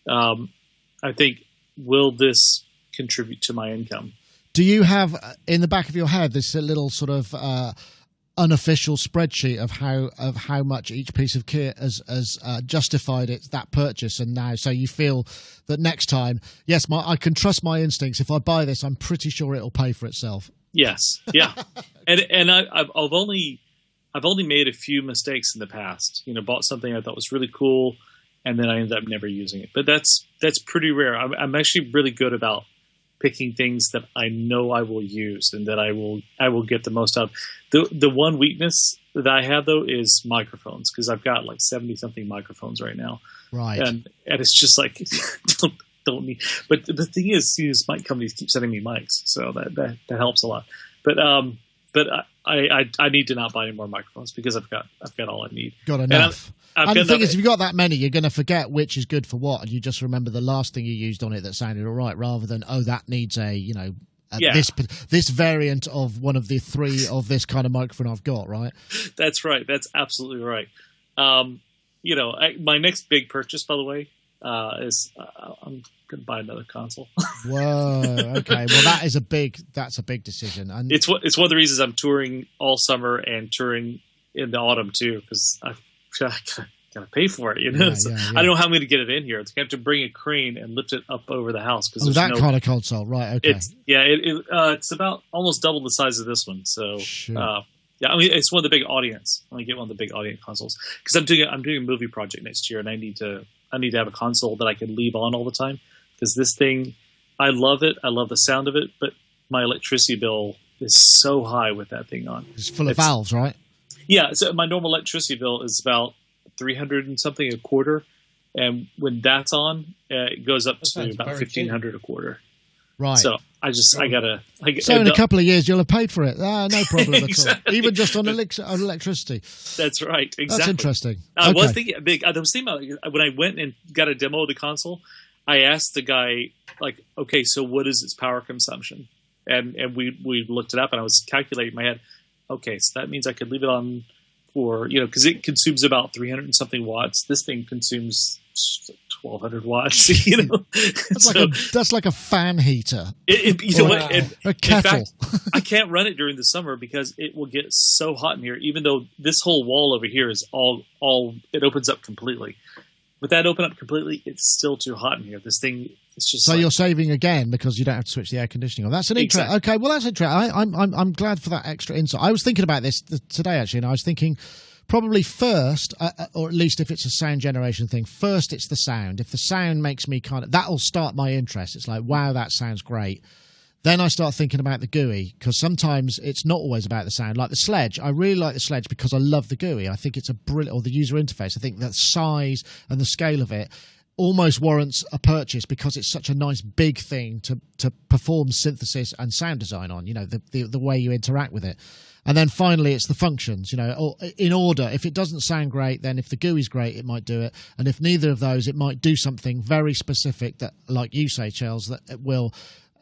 I think, will this contribute to my income? Do you have in the back of your head this little sort of unofficial spreadsheet of how much each piece of kit has justified that purchase, and now so you feel that next time, yes, I can trust my instincts. If I buy this, I'm pretty sure it'll pay for itself. Yes, yeah, and I've only made a few mistakes in the past. Bought something I thought was really cool, and then I ended up never using it. But that's pretty rare. I'm actually really good about picking things that I know I will use and that I will get the most out of. The one weakness that I have, though, is microphones, because I've got like 70-something microphones right now. Right. And it's just like, don't need. But the thing is, these mic companies keep sending me mics, so that helps a lot. But I need to not buy any more microphones because I've got all I need. Got enough. And the thing is, if you've got that many, you're going to forget which is good for what, and you just remember the last thing you used on it that sounded all right, rather than, that needs this variant of one of the three of this kind of microphone I've got, right? That's right. That's absolutely right. My next big purchase, by the way, is I'm going to buy another console. Whoa. Okay. Well, that's a big decision, and it's one of the reasons I'm touring all summer and touring in the autumn too, because I've gotta pay for it, So I don't know how I'm going to get it in here. It's going to have to bring a crane and lift it up over the house. That kind of console, right? Okay. It's about almost double the size of this one. So sure. It's one of the big audience. I want to get one of the big audience consoles because I'm doing a movie project next year, and I need to have a console that I can leave on all the time, because this thing, I love it. I love the sound of it, but my electricity bill is so high with that thing on. It's full of valves, right? Yeah, so my normal electricity bill is about $300 and something a quarter, and when that's on, it goes up to about $1,500 a quarter. Right. So I gotta. So in a couple of years, you'll have paid for it. No problem at all. Even just on electricity. That's right. Exactly. That's interesting. I was thinking about when I went and got a demo of the console. I asked the guy, like, okay, so what is its power consumption? And we looked it up, and I was calculating in my head. Okay, so that means I could leave it on for, because it consumes about 300 and something watts. This thing consumes 1,200 watts. That's like a fan heater. A kettle. In fact, I can't run it during the summer because it will get so hot in here. Even though this whole wall over here is all it opens up completely. With that open up completely, it's still too hot in here. This thing. So you're saving again because you don't have to switch the air conditioning on. That's an interesting. Okay, well that's interesting. I'm glad for that extra insight. I was thinking about this today actually, and I was thinking probably first, or at least if it's a sound generation thing, first it's the sound. If the sound makes me that'll start my interest. It's like, wow, that sounds great. Then I start thinking about the GUI, because sometimes it's not always about the sound. Like the Sledge, I really like the Sledge because I love the GUI. I think it's a brilliant, or the user interface. I think the size and the scale of it almost warrants a purchase because it's such a nice big thing to perform synthesis and sound design on, the way you interact with it. And then finally it's the functions, or in order. If it doesn't sound great, then if the GUI's great, it might do it. And if neither of those, it might do something very specific that, like you say, Charles, that it will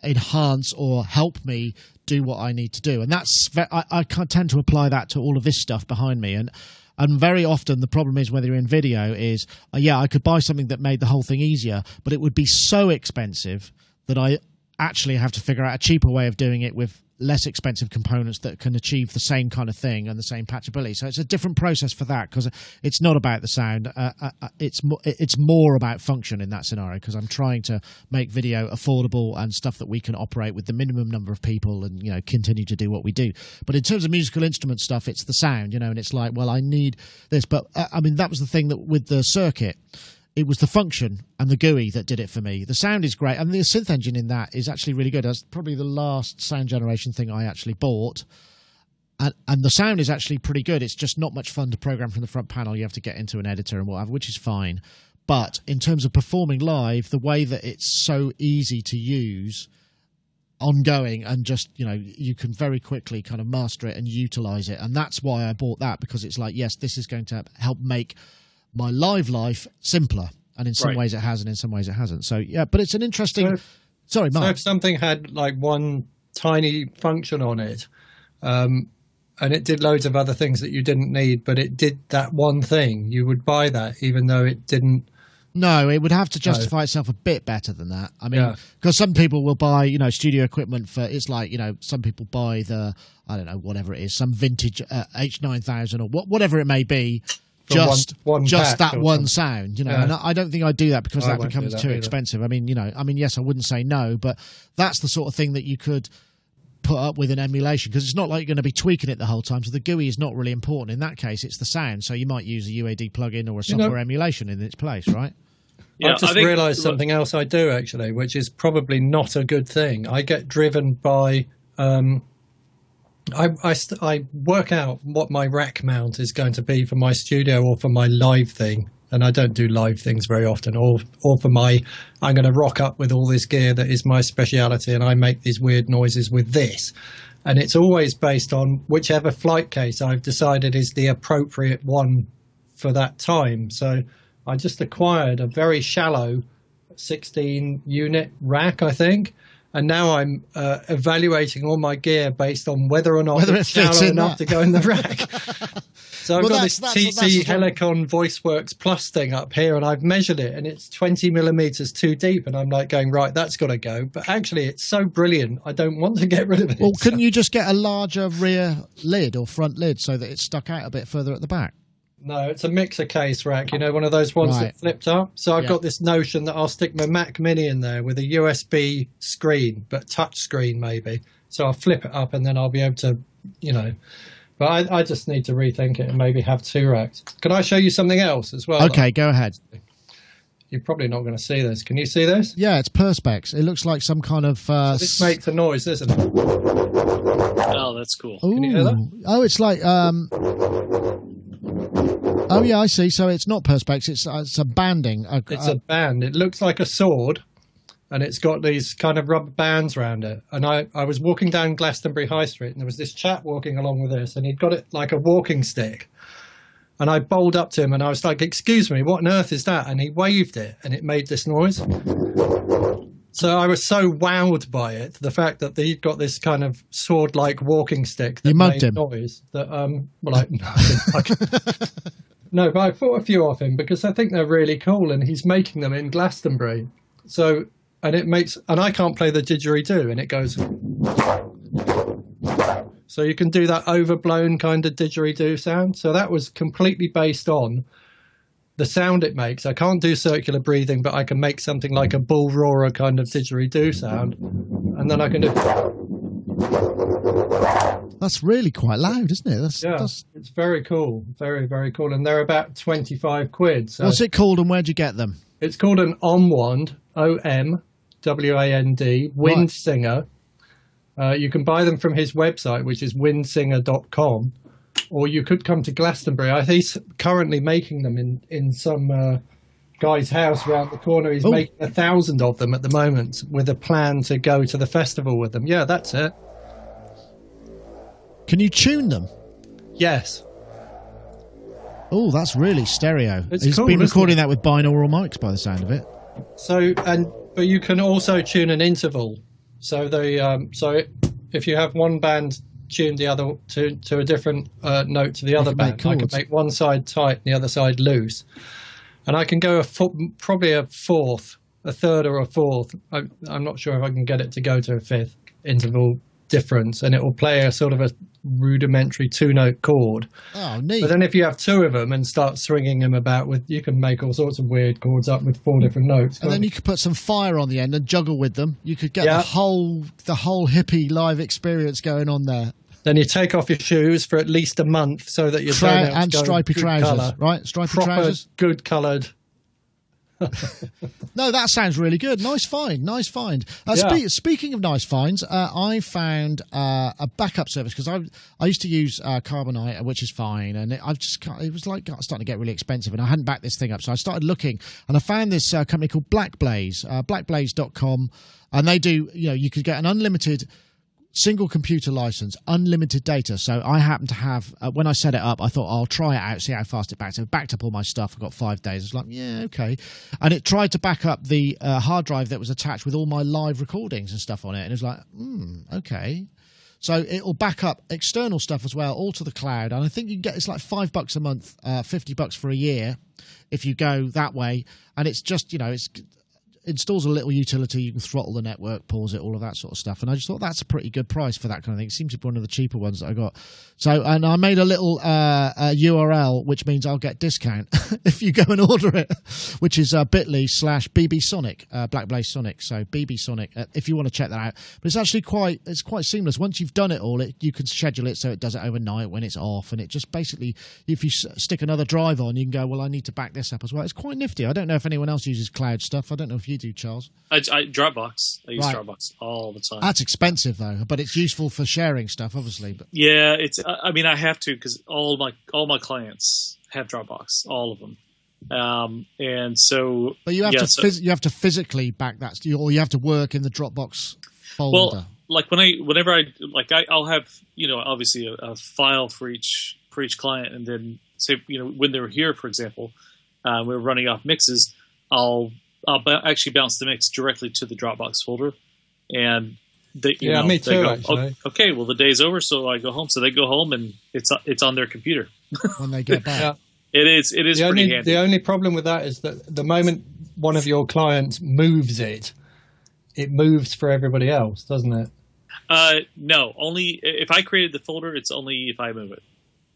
enhance or help me do what I need to do. And that's, I tend to apply that to all of this stuff behind me. And very often the problem is, whether you're in video, is, I could buy something that made the whole thing easier, but it would be so expensive that I actually have to figure out a cheaper way of doing it with less expensive components that can achieve the same kind of thing and the same patchability. So it's a different process for that, because it's not about the sound. It's more about function in that scenario, because I'm trying to make video affordable and stuff that we can operate with the minimum number of people and, continue to do what we do. But in terms of musical instrument stuff, it's the sound, and it's like, well, I need this. But that was the thing that with the circuit, it was the function and the GUI that did it for me. The sound is great, and the synth engine in that is actually really good. That's probably the last sound generation thing I actually bought, and the sound is actually pretty good. It's just not much fun to program from the front panel. You have to get into an editor and whatever, which is fine. But in terms of performing live, the way that it's so easy to use, ongoing, and just, you can very quickly kind of master it and utilize it. And that's why I bought that, because it's like, yes, this is going to help make my live life simpler, and in some ways it has, and in some ways it hasn't. So but it's an interesting. Sorry, So Mark. if something had like one tiny function on it, and it did loads of other things that you didn't need, but it did that one thing, you would buy that even though it didn't. No, it would have to justify itself a bit better than that. I mean, Yeah. because some people will buy, studio equipment for, it's like, some people buy the, I don't know, whatever it is, some vintage H9000 or whatever it may be, For just one just pack that or one something. sound, Yeah. and I don't think I'd do that because I that won't do becomes that too either. expensive. I mean, yes, I wouldn't say no, but that's the sort of thing that you could put up with an emulation, because it's not like you're going to be tweaking it the whole time, so the GUI is not really important. In that case, it's the sound, so you might use a UAD plugin or a software emulation in its place, right? I've just realised something else I do actually, which is probably not a good thing. I get driven by I work out what my rack mount is going to be for my studio or for my live thing, and I don't do live things very often, or for I'm going to rock up with all this gear that is my speciality, and I make these weird noises with this. And it's always based on whichever flight case I've decided is the appropriate one for that time. So I just acquired a very shallow 16 unit rack, I think. And now I'm evaluating all my gear based on whether or not it's shallow enough to go in the rack. So I've got this TC Helicon VoiceWorks Plus thing up here, and I've measured it, and it's 20 millimeters too deep. And I'm like going, right, that's got to go. But actually, it's so brilliant, I don't want to get rid of it. Well, couldn't you just get a larger rear lid or front lid so that it's stuck out a bit further at the back? No, it's a mixer case rack, one of those ones that flipped up. So I've got this notion that I'll stick my Mac Mini in there with a USB screen, but touch screen maybe. So I'll flip it up and then I'll be able to, But I just need to rethink it and maybe have two racks. Can I show you something else as well? Okay, go ahead. You're probably not going to see this. Can you see this? Yeah, it's Perspex. It looks like some kind of... So this makes a noise, doesn't it? Oh, that's cool. Ooh. Can you hear that? Oh, it's like... Oh, yeah, I see. So it's not Perspex. It's a banding. It's a band. It looks like a sword, and it's got these kind of rubber bands around it. And I was walking down Glastonbury High Street, and there was this chap walking along with this, and he'd got it like a walking stick. And I bowled up to him, and I was like, excuse me, what on earth is that? And he waved it, and it made this noise. So I was so wowed by it, the fact that he'd got this kind of sword-like walking stick that made noise. That, no, but I bought a few off him because I think they're really cool, and he's making them in Glastonbury. So, and I can't play the didgeridoo, and it goes. So you can do that overblown kind of didgeridoo sound. So that was completely based on the sound it makes. I can't do circular breathing, but I can make something like a bull roarer kind of didgeridoo sound, and then I can do. That's really quite loud, isn't it? It's very cool. Very, very cool. And they're about 25 quid. So what's it called and where'd you get them? It's called an Omwand, OMWAND, Wind Singer. You can buy them from his website, which is windsinger.com, or you could come to Glastonbury. I think he's currently making them in some guy's house around the corner. He's making 1,000 of them at the moment with a plan to go to the festival with them. Yeah, that's it. Can you tune them? Yes. Oh, that's really stereo. He's cool, been recording that with binaural mics by the sound of it. So, but you can also tune an interval. So if you have one band tune the other to a different note to the other band, I can make one side tight and the other side loose, and I can go probably a fourth, a third, or a fourth. I'm not sure if I can get it to go to a fifth interval difference, and it will play a sort of a rudimentary 2-note chord. Oh, neat. But then if you have two of them and start swinging them about you can make all sorts of weird chords up with 4 different notes. And then you could put some fire on the end and juggle with them. You could get the whole hippie live experience going on there. Then you take off your shoes for at least a month so that your toenails and stripy trousers, colour. right? Stripy Proper, trousers, good coloured. No, that sounds really good. Nice find. Speaking of nice finds, I found a backup service because I used to use Carbonite, which is fine, and it was like starting to get really expensive, and I hadn't backed this thing up, so I started looking, and I found this company called Blackblaze, blackblaze.com, and they do, you could get an unlimited single computer license, unlimited data. So I happen to have, when I set it up, I thought I'll try it out, see how fast it backs. So it backed up all my stuff. I got 5 days. I was like, yeah, okay. And it tried to back up the hard drive that was attached with all my live recordings and stuff on it. And it was like, okay. So it'll back up external stuff as well, all to the cloud. And I think you can get, it's like $5 a month, $50 for a year if you go that way. And it's just, it's installs a little utility. You can throttle the network, pause it, all of that sort of stuff. And I just thought that's a pretty good price for that kind of thing. It seems to be one of the cheaper ones that I got. So, and I made a little URL, which means I'll get discount if you go and order it, which is bit.ly/BB Sonic, Black Blaze Sonic. So BB Sonic, if you want to check that out. But it's actually quite seamless. Once you've done it all, you can schedule it so it does it overnight when it's off. And it just basically, if you stick another drive on, you can go, well, I need to back this up as well. It's quite nifty. I don't know if anyone else uses cloud stuff. I don't know if you do, Charles. Dropbox. I use Dropbox all the time. That's expensive though, but it's useful for sharing stuff, obviously. But yeah, it's. I mean, I have to because all my clients have Dropbox, all of them, and so. But you have you have to physically back that, or you have to work in the Dropbox folder. Well, like I'll have obviously a file for each client, and then say when they're here, for example, we're running off mixes. I'll actually bounce the mix directly to the Dropbox folder, and me too. They go, actually. Okay, well the day's over, so I go home. So they go home, and it's on their computer when they get back. Yeah. It is pretty handy. The only problem with that is that the moment one of your clients moves it moves for everybody else, doesn't it? No, only if I created the folder. It's only if I move it.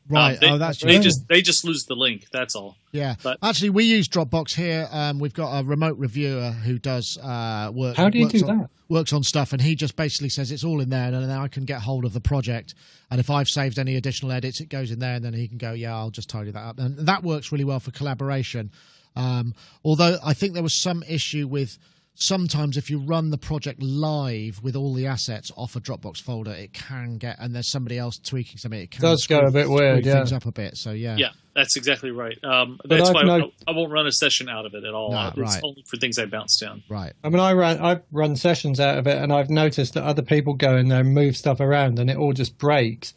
Right. That's they just lose the link. That's all. Yeah. But actually, we use Dropbox here. We've got a remote reviewer who does work. How do you do that? Works on stuff, and he just basically says it's all in there, and then I can get hold of the project. And if I've saved any additional edits, it goes in there, and then he can go, yeah, I'll just tidy that up. And that works really well for collaboration. Although I think there was some issue with. Sometimes if you run the project live with all the assets off a Dropbox folder, it can get, and there's somebody else tweaking something, it can does go a bit weird, things up a bit. So yeah, that's exactly right. That's why I won't run a session out of it at all. It's only for things I bounce down. Right. I mean, I've run sessions out of it, and I've noticed that other people go in there and move stuff around, and it all just breaks.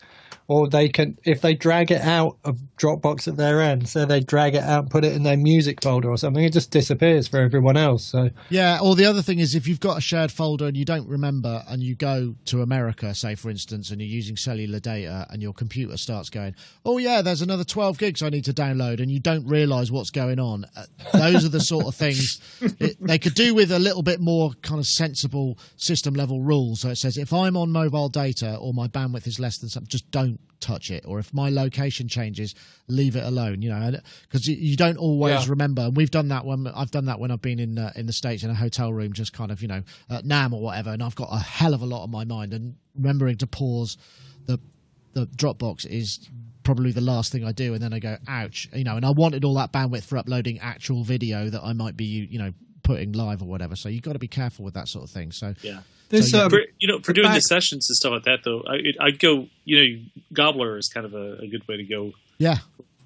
Or they can, if they drag it out of Dropbox at their end, so they drag it out and put it in their music folder or something, it just disappears for everyone else. So yeah, or the other thing is if you've got a shared folder and you don't remember and you go to America, say for instance, and you're using cellular data and your computer starts going, oh yeah, there's another 12 gigs I need to download, and you don't realise what's going on. Those are the sort of things they could do with a little bit more kind of sensible system level rules. So it says if I'm on mobile data or my bandwidth is less than something, just don't touch it, or if my location changes, leave it alone, because you don't always remember. And we've done that when I've done that when I've been in the States in a hotel room, just kind of at NAM or whatever, and I've got a hell of a lot on my mind, and remembering to pause the Dropbox is probably the last thing I do, and then I go ouch, and I wanted all that bandwidth for uploading actual video that I might be putting live or whatever, so you've got to be careful with that sort of thing. So yeah. For doing the sessions and stuff like that, though, I'd go. Gobbler is kind of a good way to go. Yeah,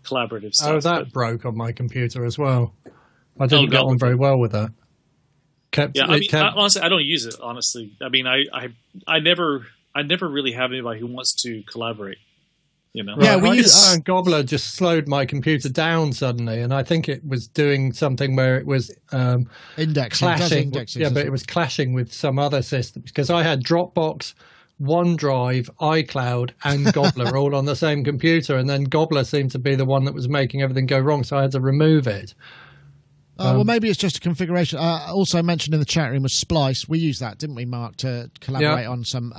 collaborative stuff. Oh, that broke on my computer as well. I didn't get on very well with that. Honestly, I don't use it. Honestly, I mean, I never really have anybody who wants to collaborate. Yeah, we use Gobbler just slowed my computer down suddenly, and I think it was doing something where it was indexing, clashing. But it was clashing with some other systems because I had Dropbox, OneDrive, iCloud, and Gobbler all on the same computer, and then Gobbler seemed to be the one that was making everything go wrong, so I had to remove it. Well, maybe it's just a configuration. Also mentioned in the chat room was Splice. We used that, didn't we, Mark, to collaborate on some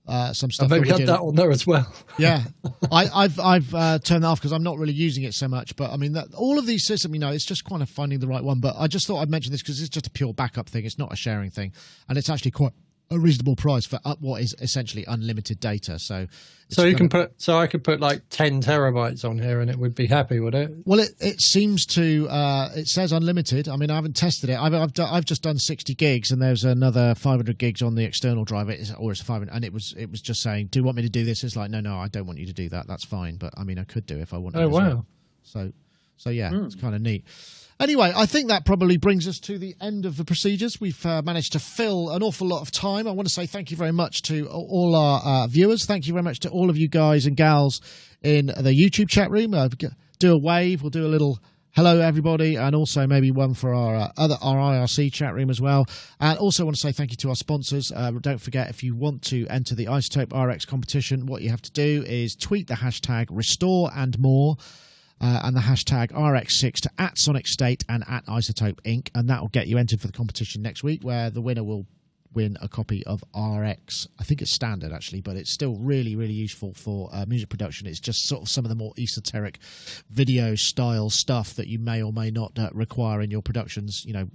stuff. Maybe had that on there as well. Yeah, I've turned that off because I'm not really using it so much. But I mean, all of these systems, it's just kind of finding the right one. But I just thought I'd mention this because it's just a pure backup thing. It's not a sharing thing, and it's actually quite a reasonable price for what is essentially unlimited data. So I could put like 10 terabytes on here, and it would be happy, would it? Well, it seems to. It says unlimited. I mean, I haven't tested it. I've just done 60 gigs, and there's another 500 gigs on the external drive. It's 500, and it was just saying, "Do you want me to do this?" It's like, no, I don't want you to do that. That's fine, but I mean, I could do if I wanted. Oh wow! Well. So yeah, it's kind of neat. Anyway, I think that probably brings us to the end of the procedures. We've managed to fill an awful lot of time. I want to say thank you very much to all our viewers. Thank you very much to all of you guys and gals in the YouTube chat room. Do a wave. We'll do a little hello, everybody, and also maybe one for our IRC chat room as well. And also want to say thank you to our sponsors. Don't forget, if you want to enter the Isotope RX competition, what you have to do is tweet the hashtag Restore and More. And the hashtag RX6 to @Sonicstate and @Isotope Inc. And that will get you entered for the competition next week, where the winner will win a copy of RX. I think it's standard, actually, but it's still really, really useful for music production. It's just sort of some of the more esoteric video-style stuff that you may or may not require in your productions. You know,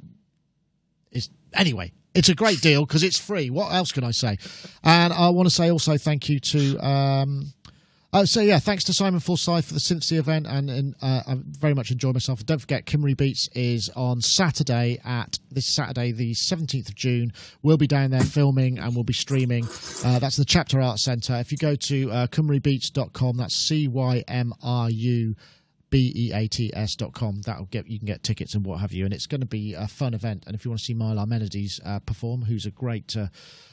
anyway, it's a great deal because it's free. What else can I say? And I want to say also thank you to... thanks to Simon Forsyth for the Synthsy event, and I very much enjoyed myself. And don't forget, Kimmery Beats is on Saturday, the 17th of June. We'll be down there filming and we'll be streaming. That's the Chapter Art Centre. If you go to cymrubeats.com, that's CYMRUBEATS.com, you can get tickets and what have you, and it's going to be a fun event. And if you want to see Mylar Menades perform, who's a great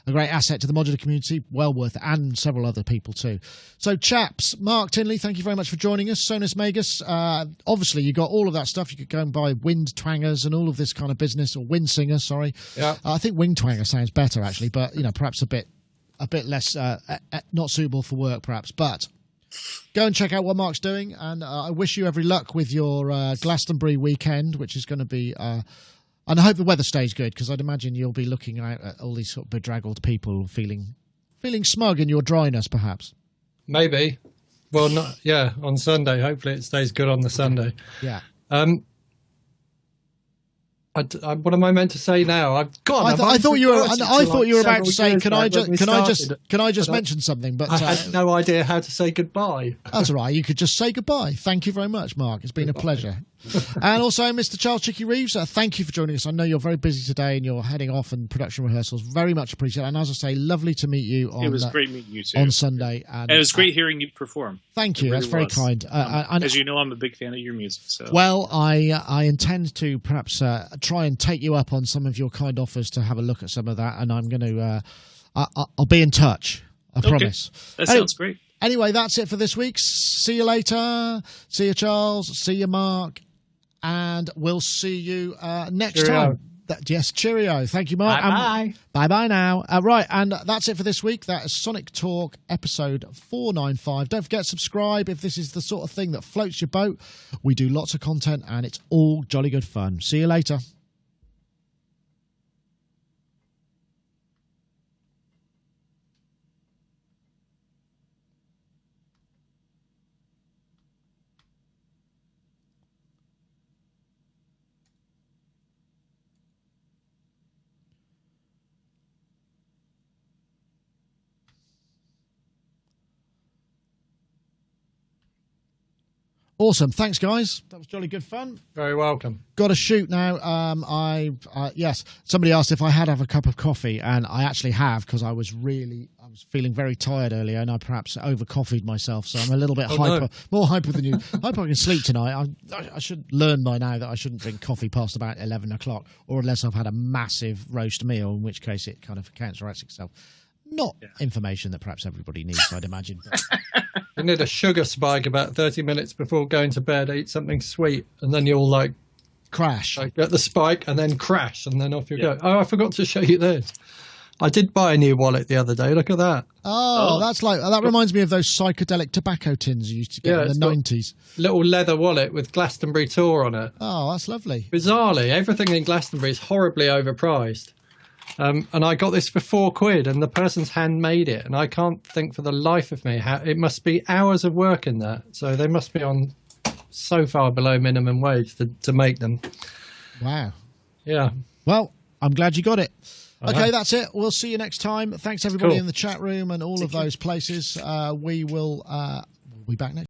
asset to the modular community, well worth it, and several other people too. So chaps, Mark Tinley, thank you very much for joining us. Sonus Magus, obviously you got all of that stuff. You could go and buy wind twangers and all of this kind of business, or wind singers, sorry. Yeah. I think wing twanger sounds better actually, but perhaps a bit less not suitable for work perhaps, but go and check out what Mark's doing, and I wish you every luck with your Glastonbury weekend, which is going to be... and I hope the weather stays good, because I'd imagine you'll be looking out at all these sort of bedraggled people feeling smug in your dryness, perhaps. Maybe. Well, on Sunday. Hopefully it stays good on the Sunday. Yeah. What am I meant to say now? I thought you were about to say, can I just mention something? But I had no idea how to say goodbye. That's all right. You could just say goodbye. Thank you very much, Mark. It's been a pleasure. And also, Mr. Charles Chicky Reeves, thank you for joining us. I know you're very busy today and you're heading off in production rehearsals. Very much appreciate it. And as I say, lovely to meet you. It was great meeting you too on Sunday. And it was great hearing you perform. Thank you. That's very kind. As you know, I'm a big fan of your music. So. Well, I intend to perhaps try and take you up on some of your kind offers to have a look at some of that, and I'm going to I'll be in touch. I promise. That sounds great. Anyway, that's it for this week. See you later. See you, Charles. See you, Mark. And we'll see you next time. Yes, cheerio. Thank you, Mark. Bye-bye. Bye-bye now. Right, and that's it for this week. That is Sonic Talk episode 495. Don't forget, subscribe if this is the sort of thing that floats your boat. We do lots of content, and it's all jolly good fun. See you later. Awesome. Thanks, guys. That was jolly good fun. Very welcome. Got to shoot now. Yes. Somebody asked if I had have a cup of coffee, and I actually have, because I was feeling very tired earlier, and I perhaps over-coffeed myself, so I'm a little bit more hyper than you. I hope I can sleep tonight. I should learn by now that I shouldn't drink coffee past about 11 o'clock, or unless I've had a massive roast meal, in which case it kind of counteracts itself. Not information that perhaps everybody needs, I'd imagine. But... You need a sugar spike about 30 minutes before going to bed, eat something sweet, and then you'll crash. Get the spike and then crash, and then off you go. Oh, I forgot to show you this. I did buy a new wallet the other day. Look at that. Oh, that reminds me of those psychedelic tobacco tins you used to get in the 90s. Little leather wallet with Glastonbury Tour on it. Oh, that's lovely. Bizarrely, everything in Glastonbury is horribly overpriced. And I got this for £4, and the person's handmade it, and I can't think for the life of me how it must be hours of work in that. So they must be on so far below minimum wage to make them. Wow. Yeah. Well, I'm glad you got it. Okay, that's it. We'll see you next time. Thanks everybody in the chat room and all of those places. We'll be back next.